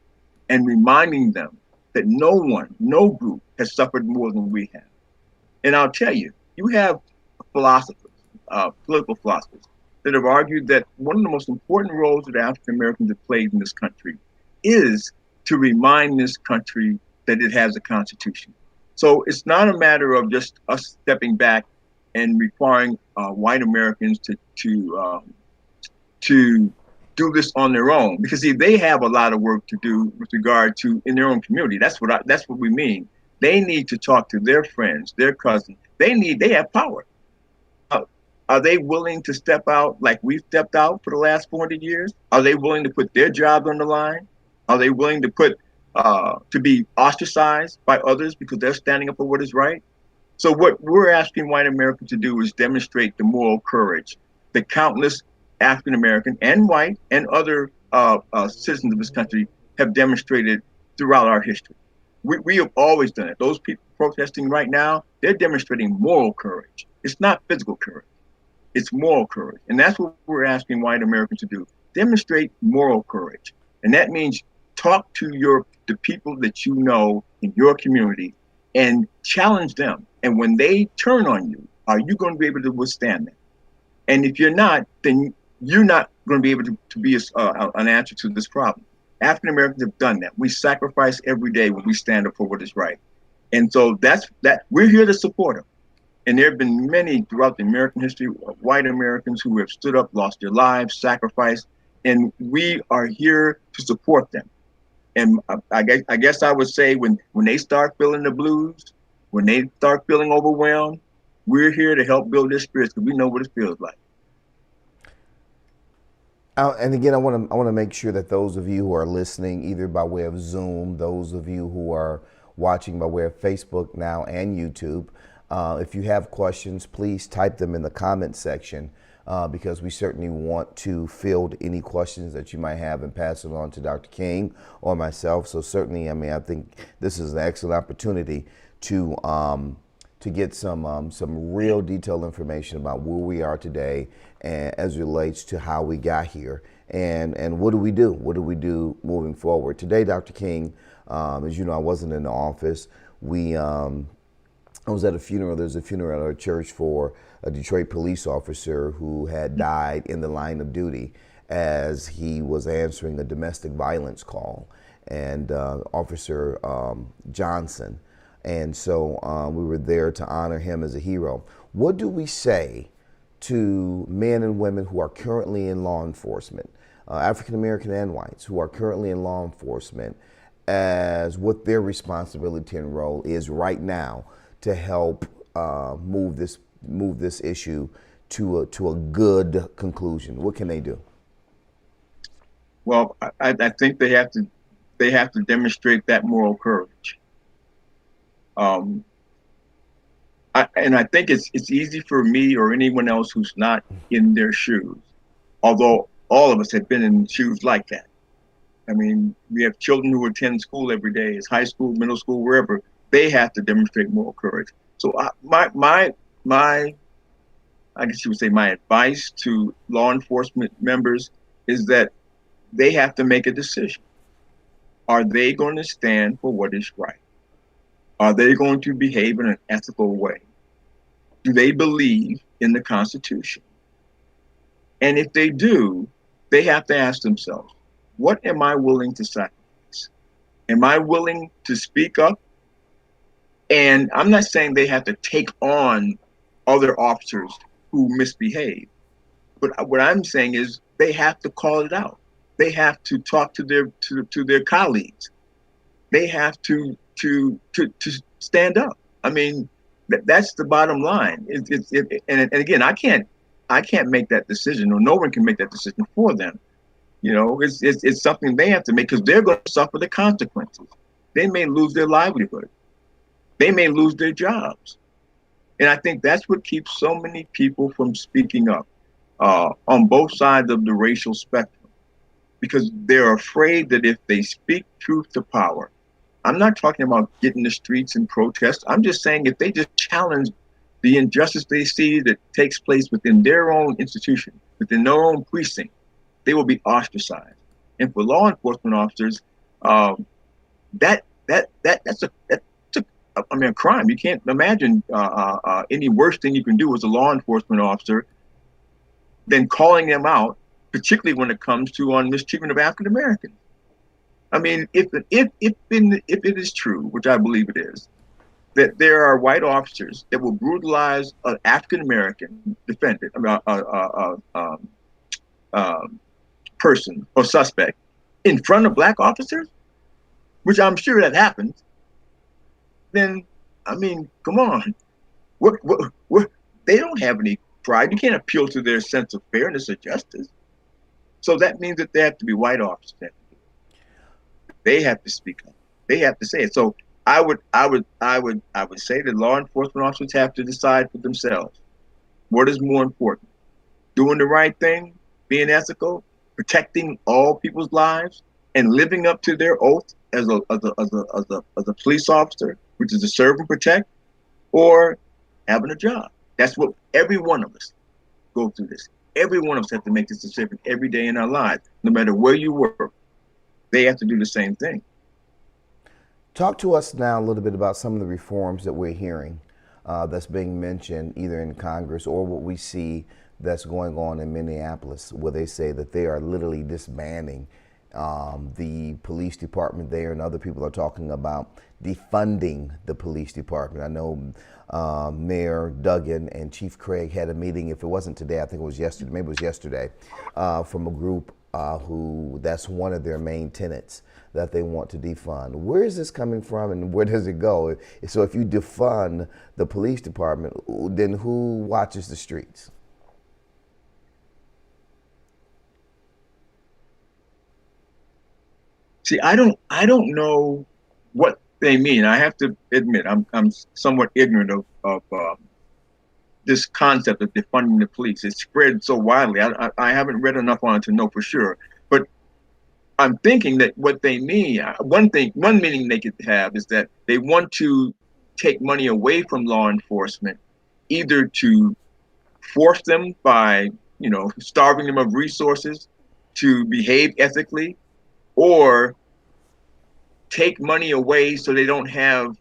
and reminding them that no one, no group has suffered more than we have. And I'll tell you, you have philosophers, political philosophers, that have argued that one of the most important roles that African Americans have played in this country is to remind this country that it has a constitution. So it's not a matter of just us stepping back and requiring white Americans to do this on their own, because see, they have a lot of work to do with regard to in their own community. That's what we mean. They need to talk to their friends, their cousins. They have power. Are they willing to step out like we've stepped out for the last 400 years? Are they willing to put their jobs on the line? Are they willing to to be ostracized by others because they're standing up for what is right? So what we're asking white Americans to do is demonstrate the moral courage that countless African American and white and other citizens of this country have demonstrated throughout our history. We have always done it. Those people protesting right now, they're demonstrating moral courage. It's not physical courage. It's moral courage. And that's what we're asking white Americans to do. Demonstrate moral courage. And that means talk to the people that you know in your community and challenge them. And when they turn on you, are you going to be able to withstand that? And if you're not, then you're not going to be able to be an answer to this problem. African Americans have done that. We sacrifice every day when we stand up for what is right. And so we're here to support them. And there have been many throughout the American history of white Americans who have stood up, lost their lives, sacrificed, and we are here to support them. And I guess I would say when they start feeling the blues, when they start feeling overwhelmed, we're here to help build their spirits because we know what it feels like. And again, I want to make sure that those of you who are listening, either by way of Zoom, those of you who are watching by way of Facebook now and YouTube, if you have questions, please type them in the comment section because we certainly want to field any questions that you might have and pass it on to Dr. King or myself. So certainly, I think this is an excellent opportunity to get some real detailed information about where we are today and as it relates to how we got here and what do we do? What do we do moving forward? Today, Dr. King, as you know, I wasn't in the office. I was at a funeral. There's a funeral at our church for a Detroit police officer who had died in the line of duty as he was answering a domestic violence call, and Officer Johnson. And so we were there to honor him as a hero. What do we say to men and women who are currently in law enforcement, African American and whites, who are currently in law enforcement, as what their responsibility and role is right now to help move this issue to a good conclusion? What can they do? Well, I think they have to demonstrate that moral courage. And I think it's easy for me or anyone else who's not in their shoes, although all of us have been in shoes like that. I mean, we have children who attend school every day, it's high school, middle school, wherever. They have to demonstrate moral courage. So my I guess you would say my advice to law enforcement members is that they have to make a decision. Are they going to stand for what is right? Are they going to behave in an ethical way? Do they believe in the Constitution? And if they do, they have to ask themselves, what am I willing to sacrifice? Am I willing to speak up? And I'm not saying they have to take on other officers who misbehave, but what I'm saying is they have to call it out. They have to talk to their colleagues. They have to stand up. I mean, that's the bottom line. And again, I can't make that decision, or no one can make that decision for them. You know, it's something they have to make because they're going to suffer the consequences. They may lose their livelihood. They may lose their jobs. And I think that's what keeps so many people from speaking up on both sides of the racial spectrum. because they're afraid that if they speak truth to power, I'm not talking about getting in the streets and protest. I'm just saying if they just challenge the injustice they see that takes place within their own institution, within their own precinct, they will be ostracized. And for law enforcement officers, that's I mean, a crime. You can't imagine any worse thing you can do as a law enforcement officer than calling them out, particularly when it comes to on mistreatment of African Americans. I mean, if it is true, which I believe it is, that there are white officers that will brutalize an African American defendant, person or suspect in front of black officers, which I'm sure that happens, then I mean, come on, what they don't have any pride. You can't appeal to their sense of fairness or justice. So that means that they have to be white officers. They have to speak up. They have to say it. So I would say that law enforcement officers have to decide for themselves what is more important: doing the right thing, being ethical, protecting all people's lives, and living up to their oath as a police officer, which is to serve and protect, or having a job. That's what every one of us go through this. Every one of us have to make this decision every day in our lives, no matter where you work. They have to do the same thing. Talk to us now a little bit about some of the reforms that we're hearing that's being mentioned either in Congress or what we see that's going on in Minneapolis, where they say that they are literally disbanding the police department there, and other people are talking about defunding the police department. I know Mayor Duggan and Chief Craig had a meeting, if it wasn't today, I think it was yesterday, maybe it was yesterday, from a group who that's one of their main tenets that they want to defund. Where is this coming from and where does it go? So if you defund the police department, then who watches the streets? See, I don't know what they mean. I have to admit, I'm somewhat ignorant of this concept of defunding the police. It's spread so widely. I haven't read enough on it to know for sure. But I'm thinking that what they mean, one meaning they could have is that they want to take money away from law enforcement, either to force them by, starving them of resources to behave ethically, or take money away so they don't have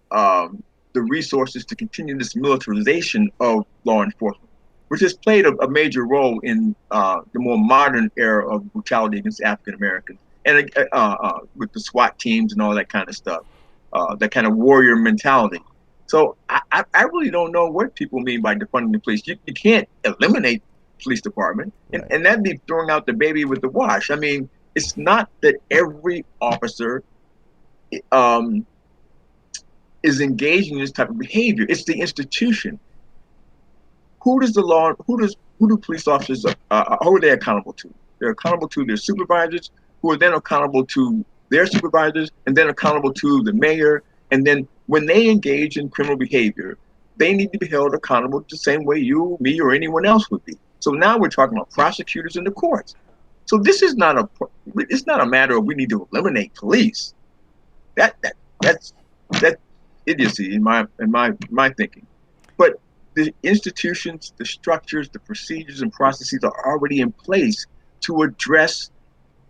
the resources to continue this militarization of law enforcement, which has played a major role in the more modern era of brutality against African Americans, and with the SWAT teams and all that kind of stuff, that kind of warrior mentality. So I really don't know what people mean by defunding the police. You can't eliminate the police department, and that'd be throwing out the baby with the wash. I mean, it's not that every officer is engaging in this type of behavior. It's the institution. Who do police officers, who are they accountable to? They're accountable to their supervisors, who are then accountable to their supervisors, and then accountable to the mayor. And then when they engage in criminal behavior, they need to be held accountable the same way you, me, or anyone else would be. So now we're talking about prosecutors in the courts. So this is it's not a matter of we need to eliminate police. That's idiocy in my thinking. But the institutions, the structures, the procedures and processes are already in place to address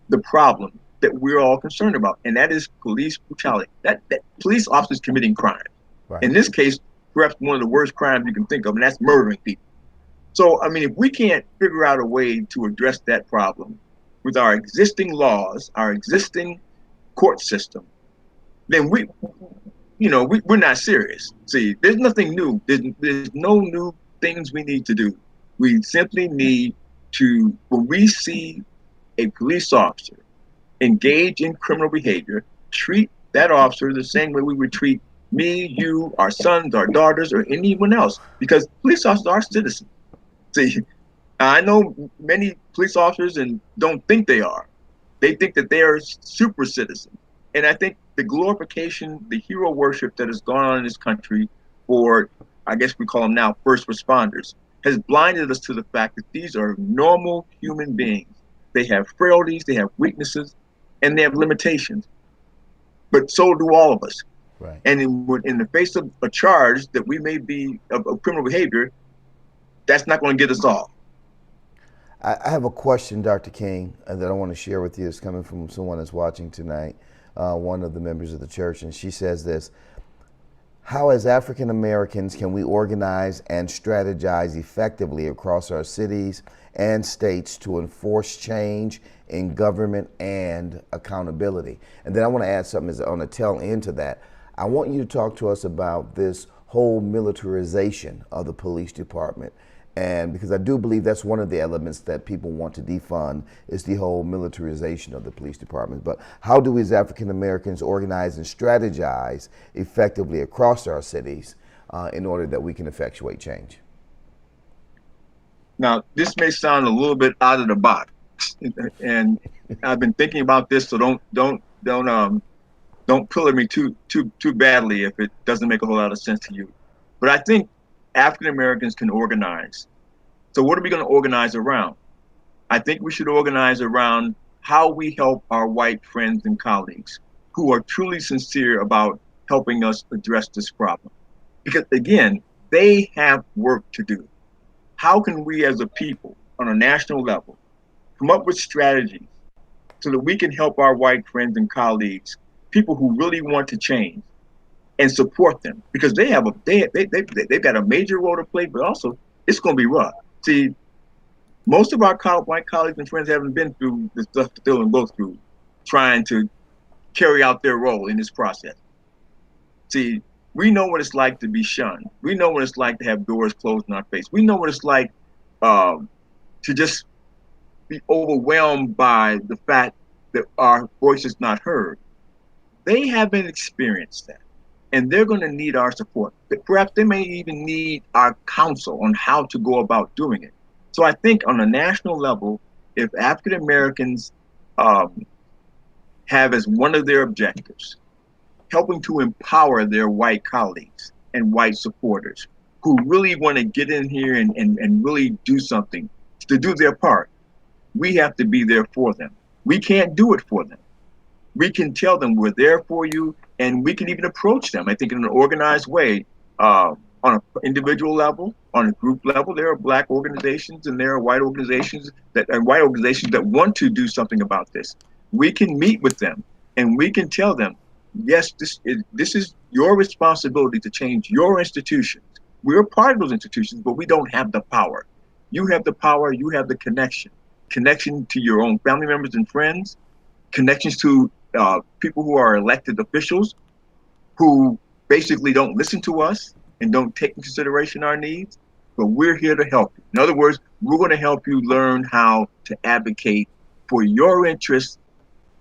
the problem that we're all concerned about, and that is police brutality. That police officers committing crime. Right. In this case, perhaps one of the worst crimes you can think of, and that's murdering people. So, I mean, if we can't figure out a way to address that problem with our existing laws, our existing court system, then we're not serious. See, there's nothing new. There's no new things we need to do. We simply need to, when we see a police officer engage in criminal behavior, treat that officer the same way we would treat me, you, our sons, our daughters, or anyone else, because police officers are citizens. See, I know many police officers and don't think they are. They think that they are super citizens. And I think the glorification, the hero worship that has gone on in this country for, I guess we call them now, first responders, has blinded us to the fact that these are normal human beings They have frailties, they have weaknesses, and they have limitations. But so do all of us. Right. And in the face of a charge that we may be of criminal behavior, that's not going to get us off. I have a question, Dr. King, that I want to share with you. It's coming from someone that's watching tonight, one of the members of the church, and she says this: how, as African Americans, can we organize and strategize effectively across our cities and states to enforce change in government and accountability? And then I want to add something on the tail end to that. I want you to talk to us about this whole militarization of the police department. And because I do believe that's one of the elements that people want to defund, is the whole militarization of the police department. But how do we as African Americans organize and strategize effectively across our cities in order that we can effectuate change? Now, this may sound a little bit out of the box, and I've been thinking about this, so don't pillar me too badly if it doesn't make a whole lot of sense to you. But I think African Americans can organize. So what are we going to organize around? I think we should organize around how we help our white friends and colleagues who are truly sincere about helping us address this problem. Because again, they have work to do. How can we as a people on a national level come up with strategies so that we can help our white friends and colleagues, people who really want to change, and support them? Because they've got a major role to play, but also it's going to be rough. See, most of our white colleagues and friends haven't been through the stuff that they'll go through trying to carry out their role in this process. See, we know what it's like to be shunned. We know what it's like to have doors closed in our face. We know what it's like to just be overwhelmed by the fact that our voice is not heard. They haven't experienced that, and they're going to need our support. Perhaps they may even need our counsel on how to go about doing it. So I think on a national level, if African Americans have as one of their objectives helping to empower their white colleagues and white supporters who really want to get in here and really do something to do their part, we have to be there for them. We can't do it for them. We can tell them we're there for you, and we can even approach them, I think, in an organized way, on an individual level, on a group level. There are Black organizations and there are white organizations that want to do something about this. We can meet with them and we can tell them, yes, this is your responsibility to change your institutions. We're part of those institutions, but we don't have the power. You have the power, you have the connection to your own family members and friends, connections to people who are elected officials who basically don't listen to us and don't take into consideration our needs, but we're here to help you. In other words, we're going to help you learn how to advocate for your interests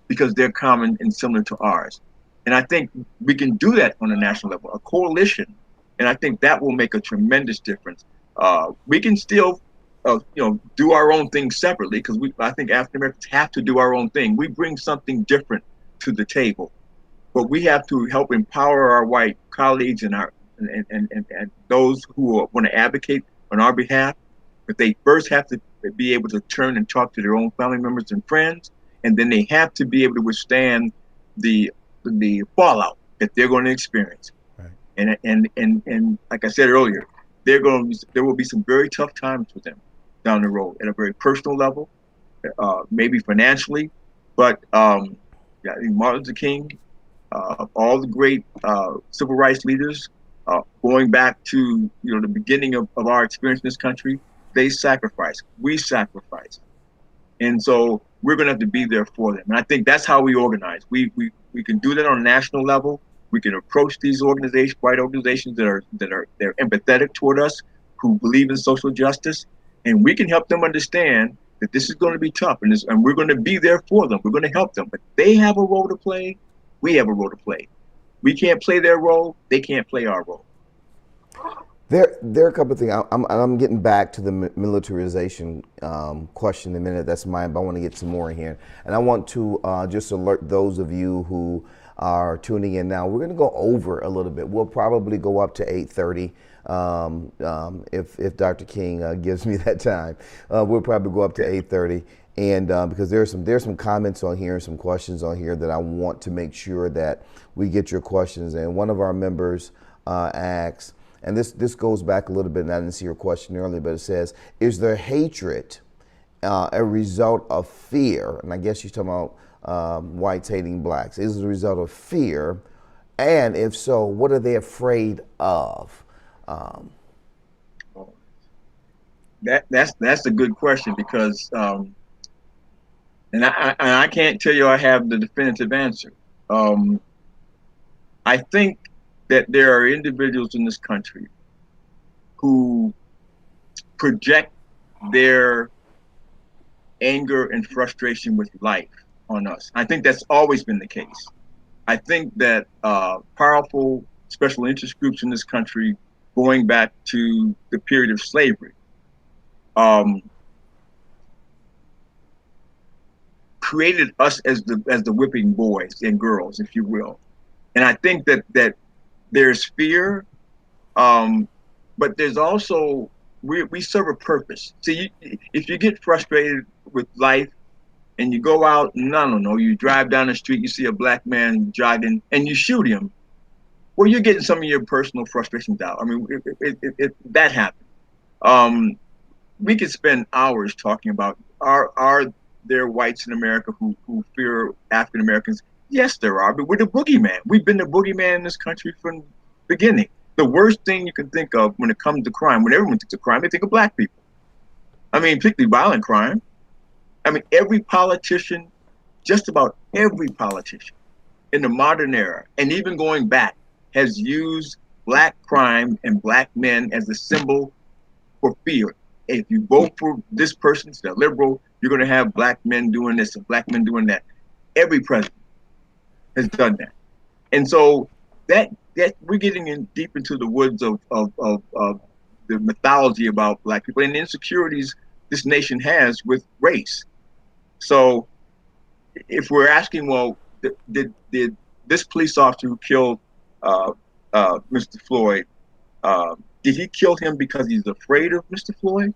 because they're common and similar to ours. And I think we can do that on a national level, a coalition, and I think that will make a tremendous difference. We can still do our own thing separately, because I think African Americans have to do our own thing. We bring something different to the table, but we have to help empower our white colleagues and those who want to advocate on our behalf. But they first have to be able to turn and talk to their own family members and friends, and then they have to be able to withstand the fallout that they're going to experience. Right. And like I said earlier, there will be some very tough times for them down the road at a very personal level, maybe financially, but Martin Luther King, all the great civil rights leaders, going back to the beginning of our experience in this country, they sacrificed. We sacrificed, and so we're going to have to be there for them. And I think that's how we organize. We can do that on a national level. We can approach these organizations, white organizations they're empathetic toward us, who believe in social justice, and we can help them understand that this is going to be tough, and we're going to be there for them. We're going to help them, but they have a role to play. We have a role to play. We can't play their role. They can't play our role. There are a couple of things. I'm getting back to the militarization question in a minute. That's mine, but I want to get some more in here. And I want to just alert those of you who are tuning in now. We're going to go over a little bit. We'll probably go up to 8:30 If Dr. King gives me that time, we'll probably go up to 8:30. And because there's some comments on here and some questions on here that I want to make sure that we get your questions. And one of our members asks, and this goes back a little bit, and I didn't see your question earlier, but it says, is there hatred a result of fear? And I guess she's talking about whites hating blacks. Is it a result of fear? And if so, what are they afraid of? That's a good question because, and I can't tell you I have the definitive answer. I think that there are individuals in this country who project their anger and frustration with life on us. I think that's always been the case. I think that powerful special interest groups in this country, going back to the period of slavery, created us as the whipping boys and girls, if you will. And I think that there's fear, but there's also we serve a purpose. See, if you get frustrated with life and you go out and I don't know, you drive down the street, you see a black man jogging, and you shoot him, well, you're getting some of your personal frustrations out. I mean, that happened. We could spend hours talking about are there whites in America who fear African Americans? Yes, there are, but we're the boogeyman. We've been the boogeyman in this country from the beginning. The worst thing you can think of when it comes to crime, when everyone thinks of crime, they think of black people. I mean, particularly violent crime. I mean, every politician, just about every politician in the modern era, and even going back, has used black crime and black men as a symbol for fear. If you vote for this person, it's a liberal, you're going to have black men doing this and black men doing that. Every president has done that. And so that we're getting in deep into the woods of the mythology about black people and the insecurities this nation has with race. So if we're asking, well, did this police officer who killed Mr. Floyd, did he kill him because he's afraid of Mr. Floyd?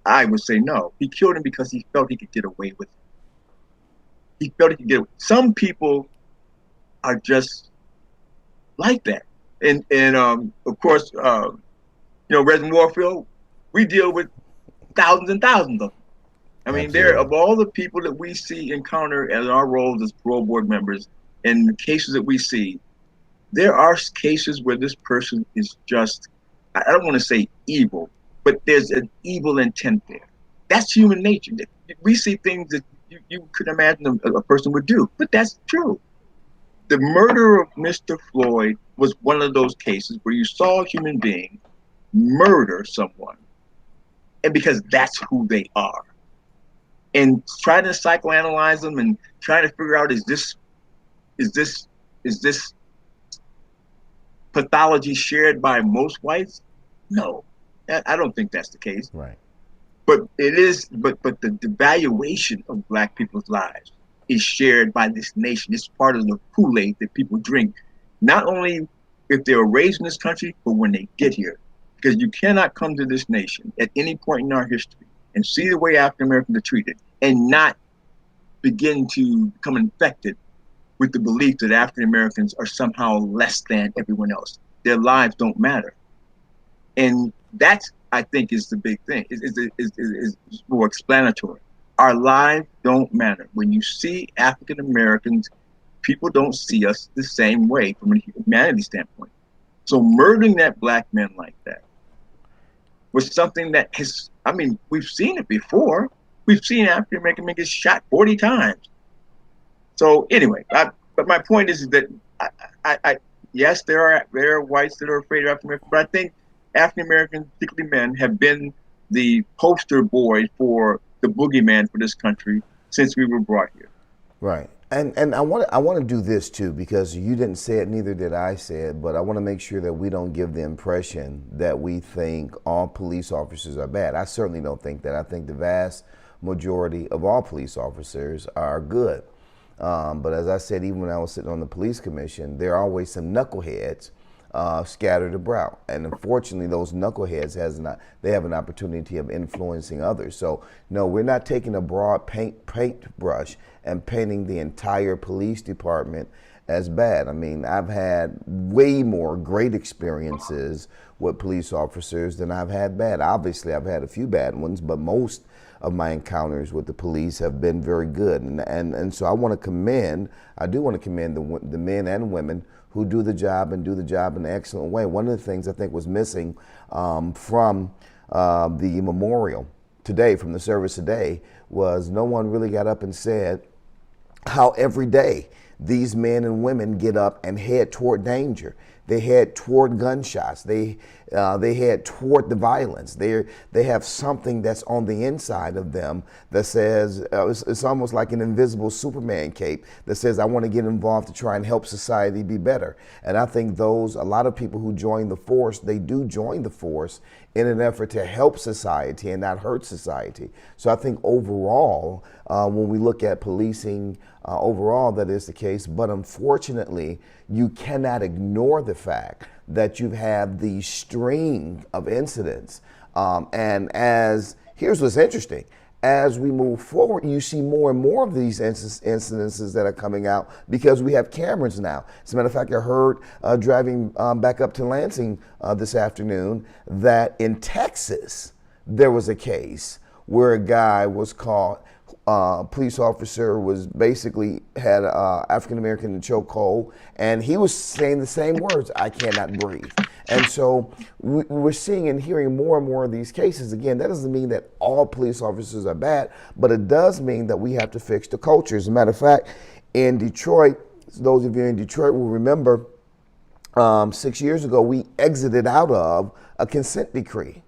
I would say no. He killed him because he felt he could get away with it. He felt he could get away. Some people are just like that. And of course, Reverend Warfield, we deal with thousands and thousands of them. I mean, Absolutely. of all the people that we encounter as our roles as parole board members, and the cases that we see, there are cases where this person is just, I don't want to say evil, but there's an evil intent there. That's human nature. We see things that you could imagine a person would do, but that's true. The murder of Mr. Floyd was one of those cases where you saw a human being murder someone, and because that's who they are. And trying to psychoanalyze them and trying to figure out is this pathology shared by most whites? No, I don't think that's the case. Right. But it is. But the devaluation of black people's lives is shared by this nation. It's part of the Kool-Aid that people drink, not only if they were raised in this country, but when they get here. Because you cannot come to this nation at any point in our history and see the way African Americans are treated and not begin to become infected with the belief that African Americans are somehow less than everyone else. Their lives don't matter. And that's, I think, is the big thing, is more explanatory. Our lives don't matter. When you see African Americans, people don't see us the same way from a humanity standpoint. So murdering that black man like that was something that has, I mean, we've seen it before. We've seen African American men get shot 40 times. So anyway, but my point is that yes, there are whites that are afraid of African Americans, but I think African Americans, particularly men, have been the poster boy for the boogeyman for this country since we were brought here. Right. And I want to do this too, because you didn't say it, neither did I say it, but I want to make sure that we don't give the impression that we think all police officers are bad. I certainly don't think that. I think the vast majority of all police officers are good. But as I said, even when I was sitting on the police commission, there are always some knuckleheads scattered abroad. And unfortunately, those knuckleheads they have an opportunity of influencing others. So no, we're not taking a broad paintbrush and painting the entire police department as bad. I mean, I've had way more great experiences with police officers than I've had bad. Obviously, I've had a few bad ones, but most of my encounters with the police have been very good. And so I do want to commend the men and women who do the job and do the job in an excellent way. One of the things I think was missing from the memorial today, from the service today, was no one really got up and said how every day these men and women get up and head toward danger. They head toward gunshots. They head toward the violence. They have something that's on the inside of them that says, it's almost like an invisible Superman cape that says, I want to get involved to try and help society be better. And I think a lot of people who join the force, they do join the force in an effort to help society and not hurt society. So I think overall, when we look at policing, overall that is the case. But unfortunately, you cannot ignore the fact that you have the string of incidents. Here's what's interesting. As we move forward, you see more and more of these incidences that are coming out because we have cameras now. As a matter of fact, I heard driving back up to Lansing this afternoon that in Texas, there was a case where a guy was caught. Police officer was basically had African American in chokehold, and he was saying the same words, "I cannot breathe." And so we're seeing and hearing more and more of these cases. Again, that doesn't mean that all police officers are bad, but it does mean that we have to fix the culture. As a matter of fact, in Detroit, those of you in Detroit will remember 6 years ago, we exited out of a consent decree.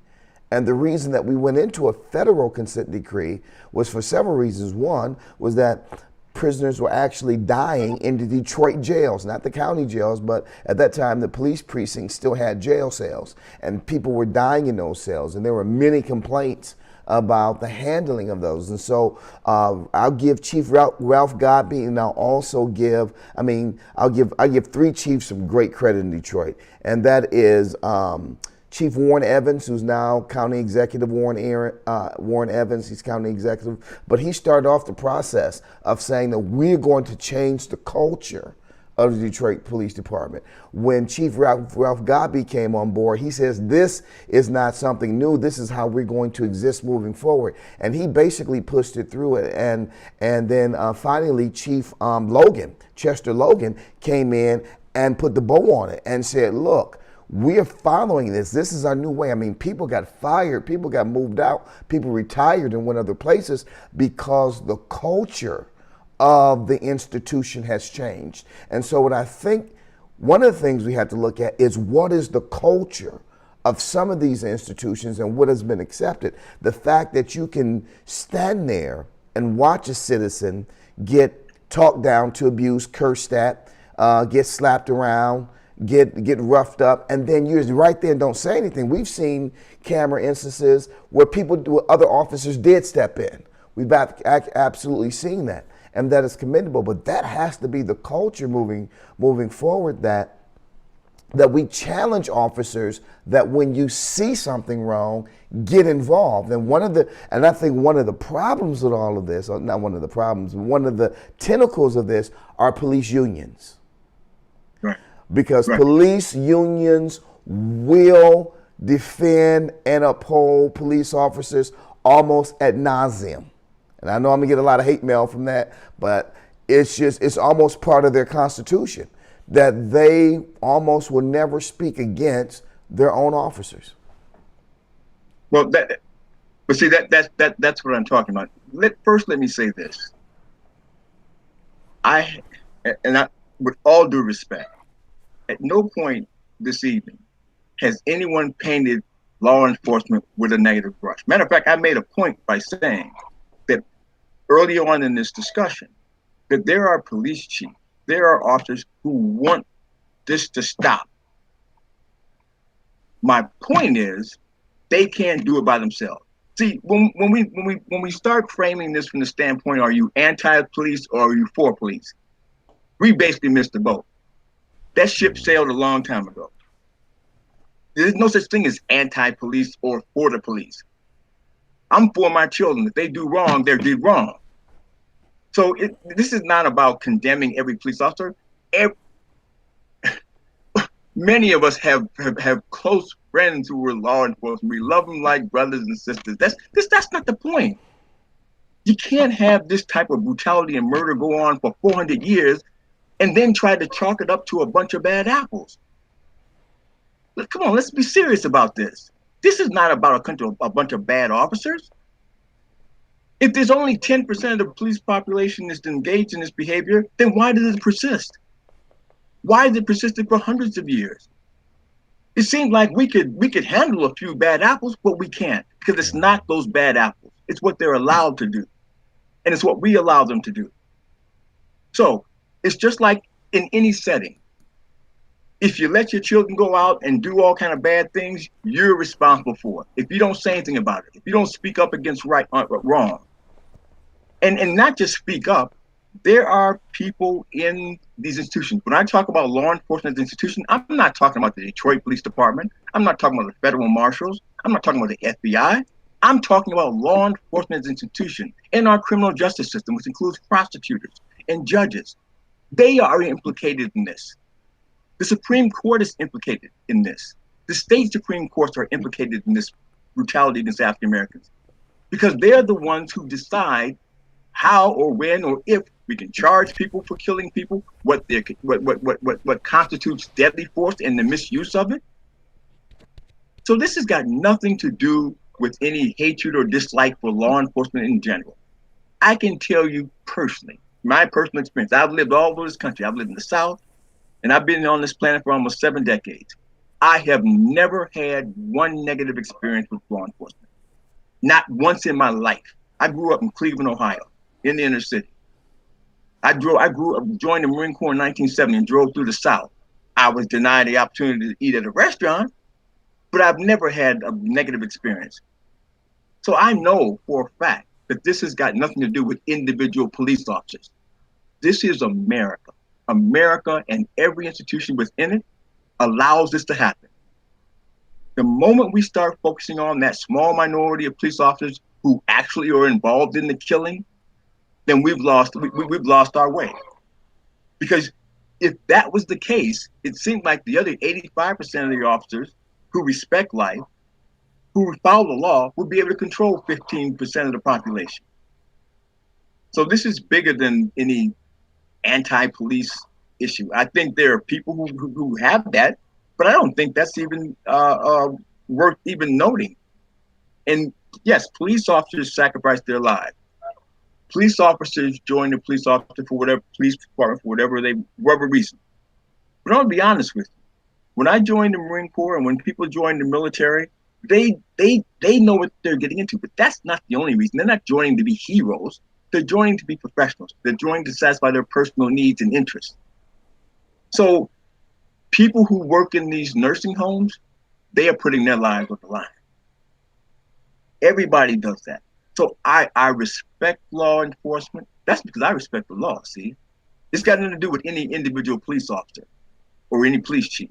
And the reason that we went into a federal consent decree was for several reasons. One was that prisoners were actually dying in the Detroit jails, not the county jails, but at that time the police precinct still had jail cells, and people were dying in those cells, and there were many complaints about the handling of those. And so I'll give Chief Ralph Godby, and I give three chiefs some great credit in Detroit, and that is Chief Warren Evans, who's now County Executive Warren Evans, he's County Executive, but he started off the process of saying that we're going to change the culture of the Detroit Police Department. When Chief Ralph Godby came on board, he says, this is not something new, this is how we're going to exist moving forward. And he basically pushed it through it. And then finally, Chief Chester Logan, came in and put the bow on it and said, look, we are following this. This is our new way. I mean, people got fired, people got moved out, people retired and went other places because the culture of the institution has changed. And so what I think one of the things we have to look at is what is the culture of some of these institutions and what has been accepted. The fact that you can stand there and watch a citizen get talked down to, abused, cursed at, get slapped around, get roughed up, and then you're right there and don't say anything. We've seen camera instances where other officers did step in. We've absolutely seen that, and that is commendable. But that has to be the culture moving forward, that we challenge officers that when you see something wrong, get involved. And I think one of the problems with all of this, or not one of the problems, one of the tentacles of this are police unions. Because police unions will defend and uphold police officers almost ad nauseum. And I know I'm gonna get a lot of hate mail from that, but it's almost part of their constitution that they almost will never speak against their own officers. Well, that's what I'm talking about. First, let me say this. With all due respect, at no point this evening has anyone painted law enforcement with a negative brush. Matter of fact, I made a point by saying that early on in this discussion, that there are police chiefs, there are officers who want this to stop. My point is, they can't do it by themselves. See, when we start framing this from the standpoint, are you anti-police or are you for police? We basically missed the boat. That ship sailed a long time ago. There's no such thing as anti-police or for the police. I'm for my children. If they do wrong, they did wrong. So this is not about condemning every police officer. Many of us have close friends who were law enforcement. We love them like brothers and sisters. That's not the point. You can't have this type of brutality and murder go on for 400 years and then try to chalk it up to a bunch of bad apples. Come on, let's be serious about this. This is not about a bunch of bad officers. If there's only 10% of the police population is engaged in this behavior, then why does it persist? Why has it persisted for hundreds of years? It seems like we could handle a few bad apples, but we can't, because it's not those bad apples. It's what they're allowed to do. And it's what we allow them to do. So it's just like in any setting. If you let your children go out and do all kind of bad things, you're responsible for it. If you don't say anything about it, if you don't speak up against wrong, and not just speak up, there are people in these institutions. When I talk about law enforcement institutions, I'm not talking about the Detroit Police Department. I'm not talking about the federal marshals. I'm not talking about the FBI. I'm talking about law enforcement institutions in our criminal justice system, which includes prosecutors and judges. They are implicated in this. The Supreme Court is implicated in this. The state Supreme Courts are implicated in this brutality against African Americans because they're the ones who decide how or when or if we can charge people for killing people, what constitutes deadly force and the misuse of it. So this has got nothing to do with any hatred or dislike for law enforcement in general. I can tell you personally, my personal experience, I've lived all over this country. I've lived in the South, and I've been on this planet for almost 7 decades. I have never had one negative experience with law enforcement. Not once in my life. I grew up in Cleveland, Ohio, in the inner city. I joined the Marine Corps in 1970 and drove through the South. I was denied the opportunity to eat at a restaurant, but I've never had a negative experience. So I know for a fact that this has got nothing to do with individual police officers. This is America. America and every institution within it allows this to happen. The moment we start focusing on that small minority of police officers who actually are involved in the killing, then we've lost our way. Because if that was the case, it seemed like the other 85% of the officers who respect life, who follow the law, would be able to control 15% of the population. So this is bigger than any anti-police issue. I think there are people who have that, but I don't think that's even worth even noting. And yes, police officers sacrifice their lives. Police officers join the police department for whatever reason. But I'll be honest with you. When I joined the Marine Corps and when people join the military, they know what they're getting into. But that's not the only reason. They're not joining to be heroes. They're joining to be professionals. They're joining to satisfy their personal needs and interests. So people who work in these nursing homes, they are putting their lives on the line. Everybody does that. So I respect law enforcement. That's because I respect the law, see? It's got nothing to do with any individual police officer or any police chief.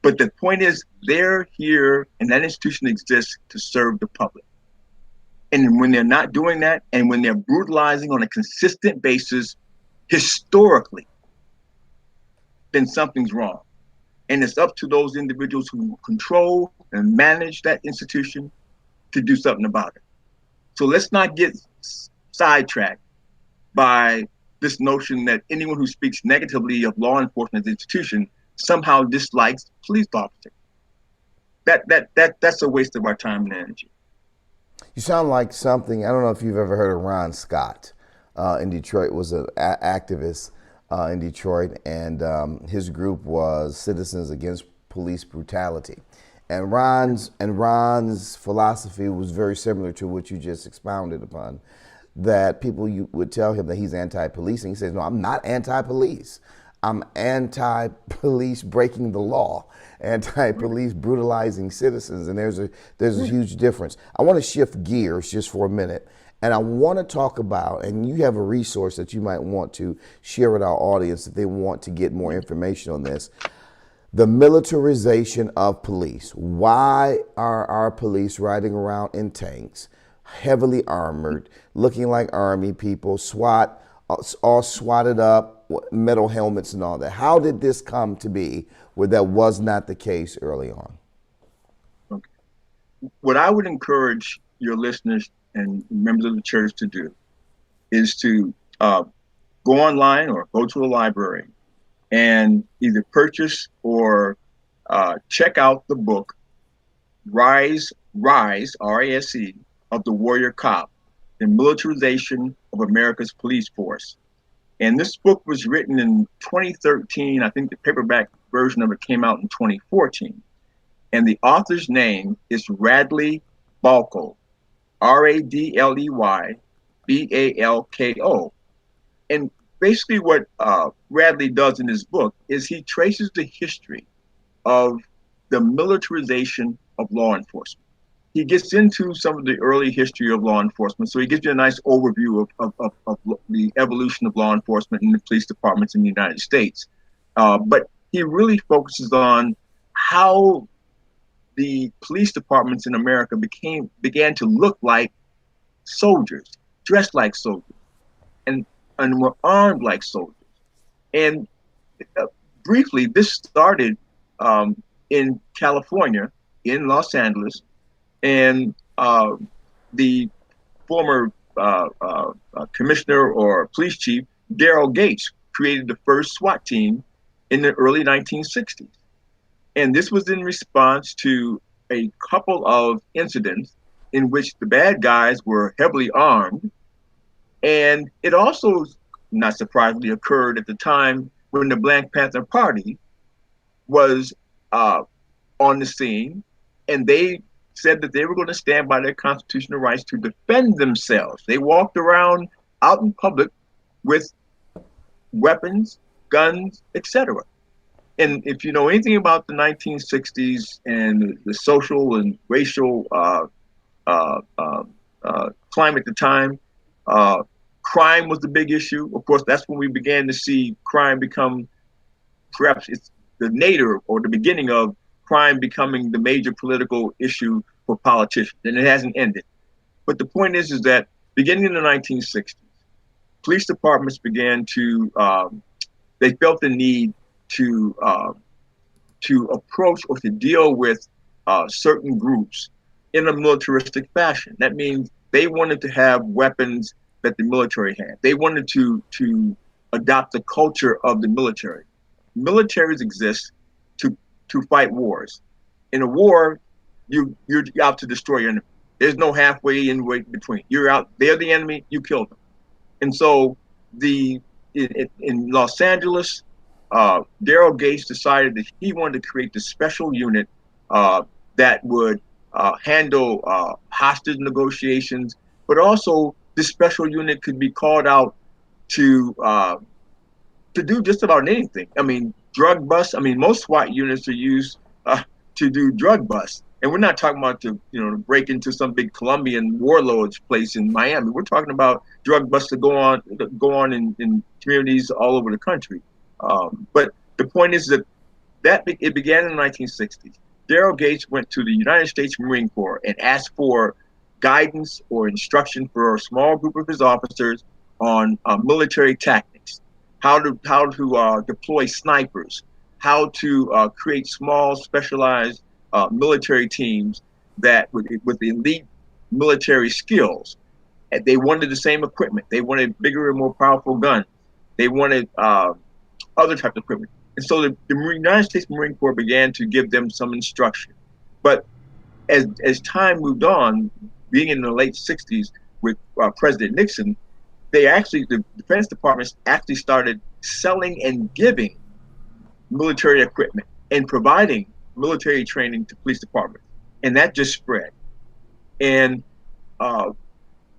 But the point is, they're here and that institution exists to serve the public. And when they're not doing that, and when they're brutalizing on a consistent basis, historically, then something's wrong. And it's up to those individuals who control and manage that institution to do something about it. So let's not get sidetracked by this notion that anyone who speaks negatively of law enforcement institution somehow dislikes police officers. That's a waste of our time and energy. You sound like something, I don't know if you've ever heard of Ron Scott in Detroit, was an activist in Detroit, and his group was Citizens Against Police Brutality. And Ron's philosophy was very similar to what you just expounded upon, that people would tell him that he's anti-police, and he says, no, I'm not anti-police. I'm anti-police breaking the law, anti-police brutalizing citizens, and there's a huge difference. I want to shift gears just for a minute, and I want to talk about, and you have a resource that you might want to share with our audience if they want to get more information on this. the militarization of police. Why are our police riding around in tanks, heavily armored, looking like army people, SWAT, all swatted up, metal helmets and all that? How did this come to be where that was not the case early on? Okay. What I would encourage your listeners and members of the church to do is to go online or go to a library and either purchase or check out the book Rise, R-A-S-E, of the Warrior Cop, The Militarization of America's Police Force. And this book was written in 2013. I think the paperback version of it came out in 2014. And the author's name is Radley Balko, Radley Balko. And basically what Radley does in his book is he traces the history of the militarization of law enforcement. He gets into some of the early history of law enforcement. So he gives you a nice overview of the evolution of law enforcement in the police departments in the United States. But he really focuses on how the police departments in America began to look like soldiers, dressed like soldiers, and were armed like soldiers. And briefly, this started in California, in Los Angeles, and the former commissioner or police chief, Daryl Gates, created the first SWAT team in the early 1960s. And this was in response to a couple of incidents in which the bad guys were heavily armed. And it also, not surprisingly, occurred at the time when the Black Panther Party was on the scene, and they said that they were going to stand by their constitutional rights to defend themselves. They walked around out in public with weapons, guns, etc. And if you know anything about the 1960s and the social and racial climate at the time, crime was the big issue. Of course, that's when we began to see crime become, perhaps it's the nadir or the beginning of crime becoming the major political issue for politicians, and it hasn't ended. But the point is that beginning in the 1960s, police departments began to, they felt the need to approach or to deal with certain groups in a militaristic fashion. That means they wanted to have weapons that the military had. They wanted to adopt the culture of the military. Militaries exist to fight wars. In a war, you're out to destroy your enemy. There's no halfway in between. You're out. They're the enemy. You kill them. And so in Los Angeles, Daryl Gates decided that he wanted to create this special unit that would handle hostage negotiations, but also this special unit could be called out to do just about anything. I mean, drug busts. I mean, most SWAT units are used to do drug busts, and we're not talking about to break into some big Colombian warlord's place in Miami. We're talking about drug busts that go on in communities all over the country. But the point is that it began in the 1960s. Daryl Gates went to the United States Marine Corps and asked for guidance or instruction for a small group of his officers on military tactics, how to deploy snipers, how to create small specialized military teams that with elite military skills. And they wanted the same equipment. They wanted bigger and more powerful guns. They wanted other types of equipment. And so the United States Marine Corps began to give them some instruction. But as time moved on, being in the late 60s with President Nixon, the Defense Departments actually started selling and giving military equipment and providing military training to police departments. And that just spread. And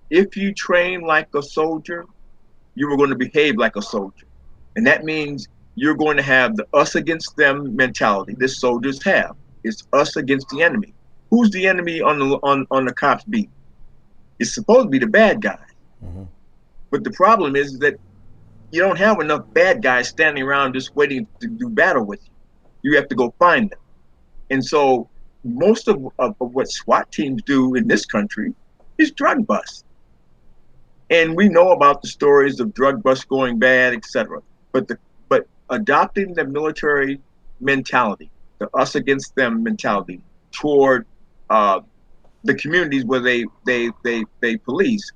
if you train like a soldier, you were going to behave like a soldier. And that means you're going to have the us against them mentality that soldiers have. It's us against the enemy. Who's the enemy on the cops beat? It's supposed to be the bad guy. Mm-hmm. But the problem is that you don't have enough bad guys standing around just waiting to do battle with you. You have to go find them. And so most of what SWAT teams do in this country is drug busts. And we know about the stories of drug busts going bad, etc. But adopting the military mentality, the us against them mentality toward the communities where they police,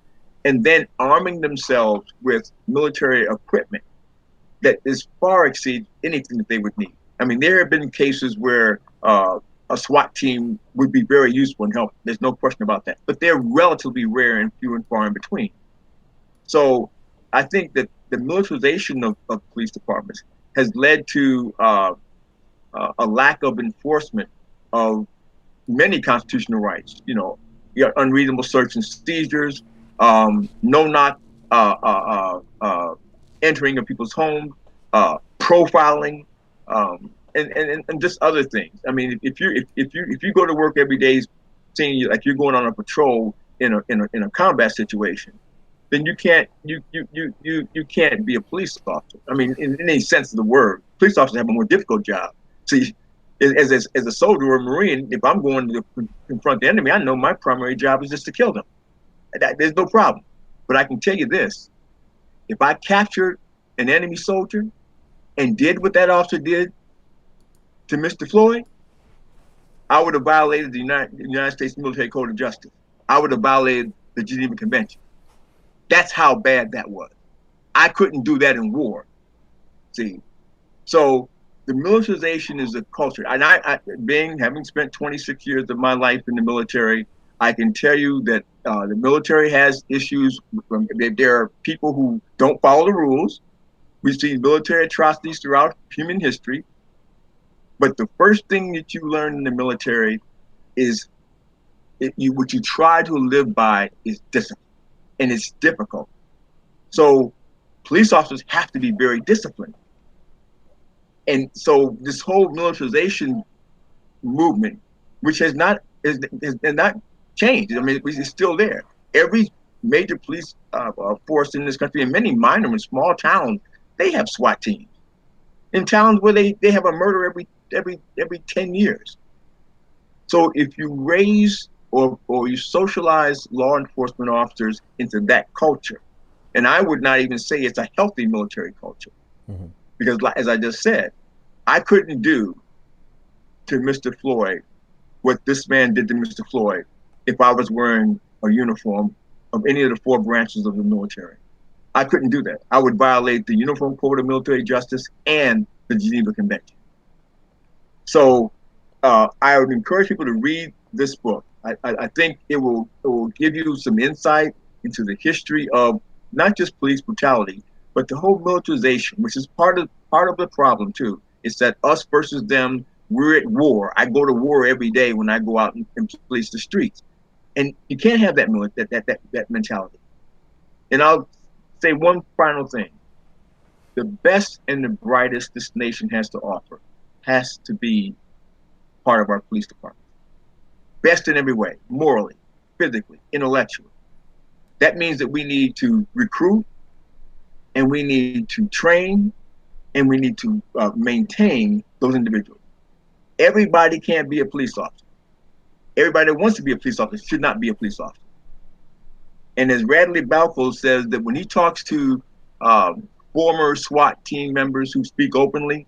and then arming themselves with military equipment that is far exceeds anything that they would need. I mean, there have been cases where a SWAT team would be very useful and helpful. There's no question about that. But they're relatively rare and few and far in between. So I think that the militarization of police departments has led to a lack of enforcement of many constitutional rights. You know, unreasonable search and seizures, no-knock entering of people's homes, profiling, and just other things. I mean, if you go to work every day, seeing like you're going on a patrol in a combat situation, then you can't be a police officer. I mean, in any sense of the word, police officers have a more difficult job. See, as a soldier or a Marine, if I'm going to confront the enemy, I know my primary job is just to kill them. There's no problem. But I can tell you this: if I captured an enemy soldier and did what that officer did to Mr. Floyd, I would have violated the United States Military Code of Justice. I would have violated the Geneva Convention. That's how bad that was. I couldn't do that in war. See, so the militarization is a culture. And having spent 26 years of my life in the military, I can tell you that the military has issues. There are people who don't follow the rules. We've seen military atrocities throughout human history. But the first thing that you learn in the military is what you try to live by is discipline. And it's difficult. So police officers have to be very disciplined. And so this whole militarization movement, which has not changed. I mean, it's still there. Every major police force in this country, and many minor and small towns, they have SWAT teams. In towns where they have a murder every 10 years. So if you raise or you socialize law enforcement officers into that culture, and I would not even say it's a healthy military culture, because as I just said, I couldn't do to Mr. Floyd what this man did to Mr. Floyd if I was wearing a uniform of any of the 4 branches of the military. I couldn't do that. I would violate the Uniform Code of Military Justice and the Geneva Convention. So I would encourage people to read this book. I think it will give you some insight into the history of not just police brutality, but the whole militarization, which is part of the problem too. It's that us versus them. We're at war. I go to war every day when I go out and police the streets, and you can't have that mentality. And I'll say one final thing: the best and the brightest this nation has to offer has to be part of our police department. Best in every way, morally, physically, intellectually. That means that we need to recruit, and we need to train, and we need to maintain those individuals. Everybody can't be a police officer. Everybody that wants to be a police officer should not be a police officer. And as Radley Balko says, that when he talks to former SWAT team members who speak openly,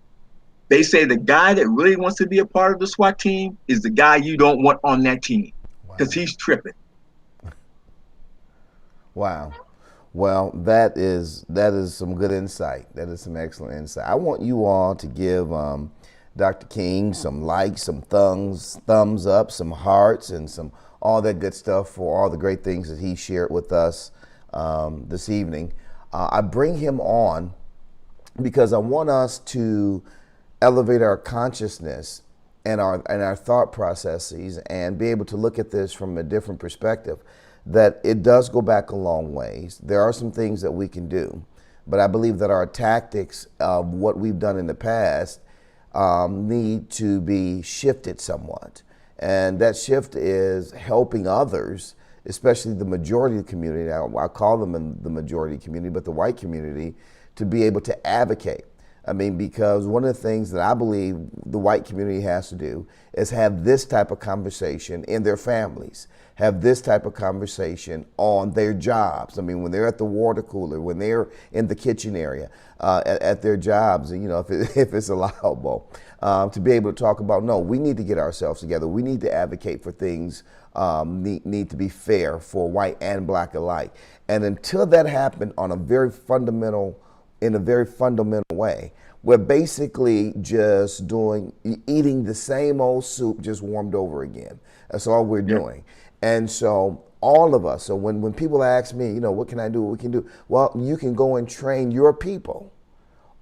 they say the guy that really wants to be a part of the SWAT team is the guy you don't want on that team, because he's tripping. Wow. Well, that is some good insight. That is some excellent insight. I want you all to give Dr. King some likes, some thumbs up, some hearts, and some all that good stuff for all the great things that he shared with us this evening. I bring him on because I want us to elevate our consciousness and our thought processes and be able to look at this from a different perspective, that it does go back a long ways. There are some things that we can do, but I believe that our tactics of what we've done in the past need to be shifted somewhat. And that shift is helping others, especially the majority of the community. I call them the majority community, but the white community, to be able to advocate. I mean, because one of the things that I believe the white community has to do is have this type of conversation in their families, have this type of conversation on their jobs. I mean, when they're at the water cooler, when they're in the kitchen area, at their jobs, you know, if it's allowable, to be able to talk about, no, we need to get ourselves together. We need to advocate for things need to be fair for white and black alike. And until that happened in a very fundamental way, we're basically just eating the same old soup just warmed over again. That's all we're doing. And so all of us, so when people ask me, you know, what can I do, what we can do? Well, you can go and train your people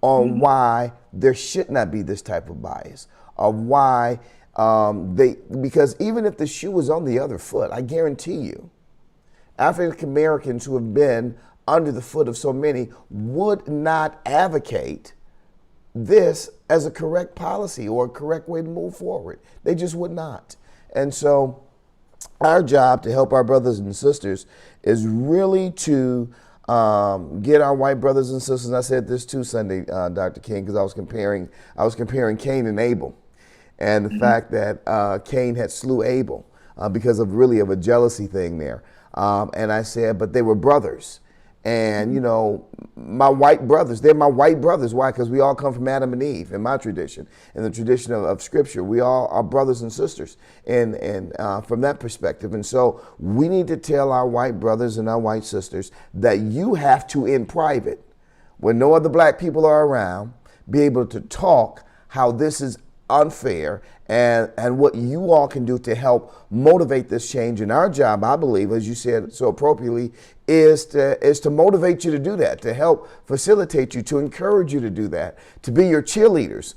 on why there should not be this type of bias, or why because even if the shoe was on the other foot, I guarantee you, African Americans who have been under the foot of so many would not advocate this as a correct policy or a correct way to move forward. They just would not. And so our job to help our brothers and sisters is really to get our white brothers and sisters. And I said this too Sunday, Dr. King, because I was comparing Cain and Abel, and the fact that Cain had slew Abel because of a jealousy thing there. And I said, but they were brothers. And, you know, my white brothers, they're my white brothers. Why? Because we all come from Adam and Eve in my tradition, in the tradition of Scripture. We all are brothers and sisters and from that perspective. And so we need to tell our white brothers and our white sisters that you have to, in private, when no other black people are around, be able to talk how this is unfair and what you all can do to help motivate this change. And our job, I believe, as you said so appropriately, is to motivate you to do that, to help facilitate you, to encourage you to do that, to be your cheerleaders,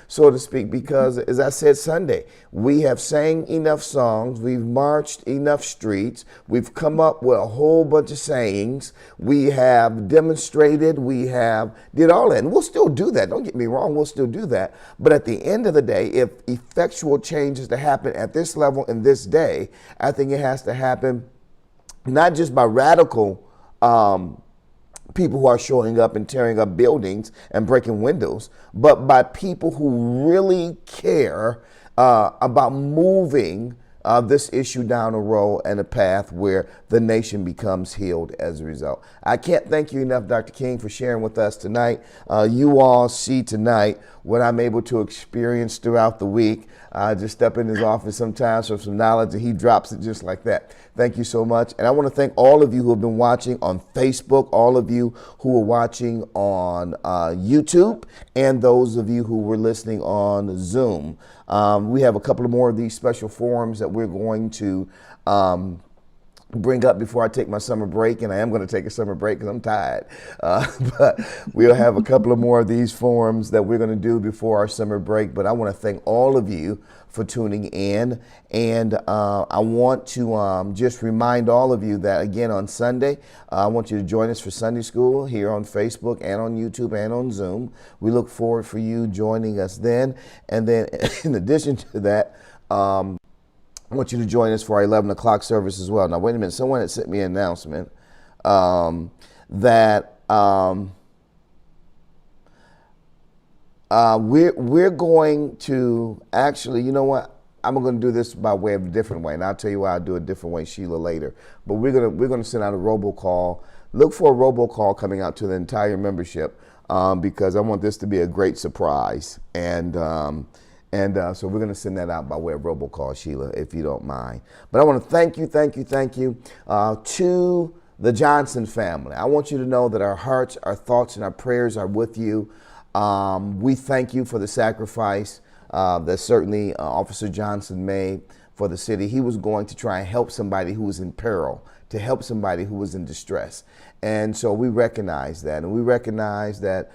so to speak, because as I said Sunday, we have sang enough songs, we've marched enough streets, we've come up with a whole bunch of sayings, we have demonstrated, we have did all that, and we'll still do that, don't get me wrong, we'll still do that, but at the end of the day, if effectual change is to happen at this level in this day, I think it has to happen not just by radical people who are showing up and tearing up buildings and breaking windows, but by people who really care about moving this issue down a road and a path where the nation becomes healed as a result. I can't thank you enough, Dr. King, for sharing with us tonight. You all see tonight what I'm able to experience throughout the week. I just step in his office sometimes for some knowledge and he drops it just like that. Thank you so much. And I want to thank all of you who have been watching on Facebook, all of you who are watching on YouTube, and those of you who were listening on Zoom. We have a couple of more of these special forums that we're going to bring up before I take my summer break, and I am going to take a summer break because I'm tired. But we'll have a couple of more of these forums that we're going to do before our summer break. But I want to thank all of you for tuning in, and I want to just remind all of you that again on Sunday, I want you to join us for Sunday School here on Facebook and on YouTube and on Zoom. We look forward for you joining us then, and then in addition to that, I want you to join us for our 11 o'clock service as well. Now, wait a minute. Someone had sent me an announcement that we're going to actually, you know what? I'm going to do this by way of a different way, and I'll tell you why I'll do a different way, Sheila, later. But we're going to send out a robocall. Look for a robocall coming out to the entire membership because I want this to be a great surprise. And so we're going to send that out by way of robocall, Sheila, if you don't mind. But I want to thank you to the Johnson family. I want you to know that our hearts, our thoughts, and our prayers are with you. We thank you for the sacrifice that certainly Officer Johnson made for the city. He was going to try and help somebody who was in peril, to help somebody who was in distress. And so we recognize that. And we recognize that,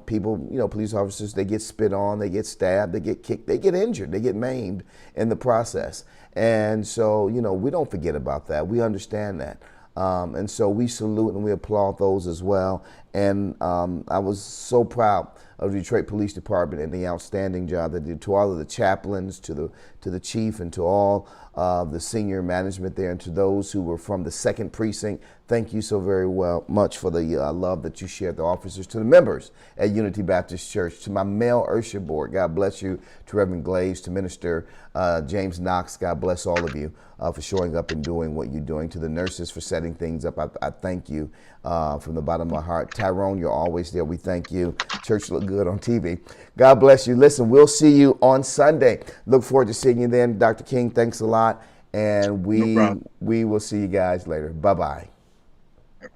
people, police officers, they get spit on, they get stabbed, they get kicked, they get injured, they get maimed in the process. And so, we don't forget about that. We understand that. And so we salute and we applaud those as well. And I was so proud of the Detroit Police Department and the outstanding job they did, to all of the chaplains, to the chief, and to all the senior management there, and to those who were from the 2nd Precinct, thank you so very much for the love that you shared, the officers, to the members at Unity Baptist Church, to my male Ursha board, God bless you, to Reverend Glaze, to Minister James Knox, God bless all of you for showing up and doing what you're doing, to the nurses for setting things up. I thank you from the bottom of my heart. Tyrone, you're always there. We thank you. Church look good on TV. God bless you. Listen, we'll see you on Sunday. Look forward to seeing you then. Dr. King, thanks a lot. And we will see you guys later. Bye-bye. Okay.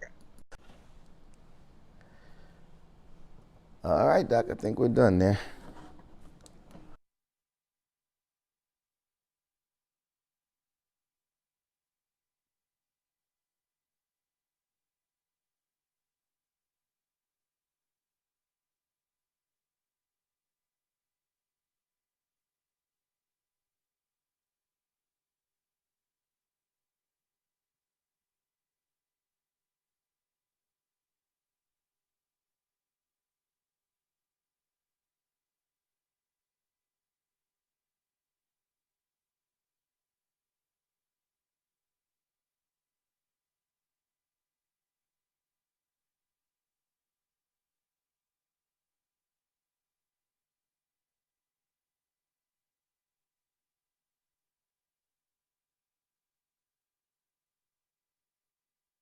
All right, Doc, I think we're done there.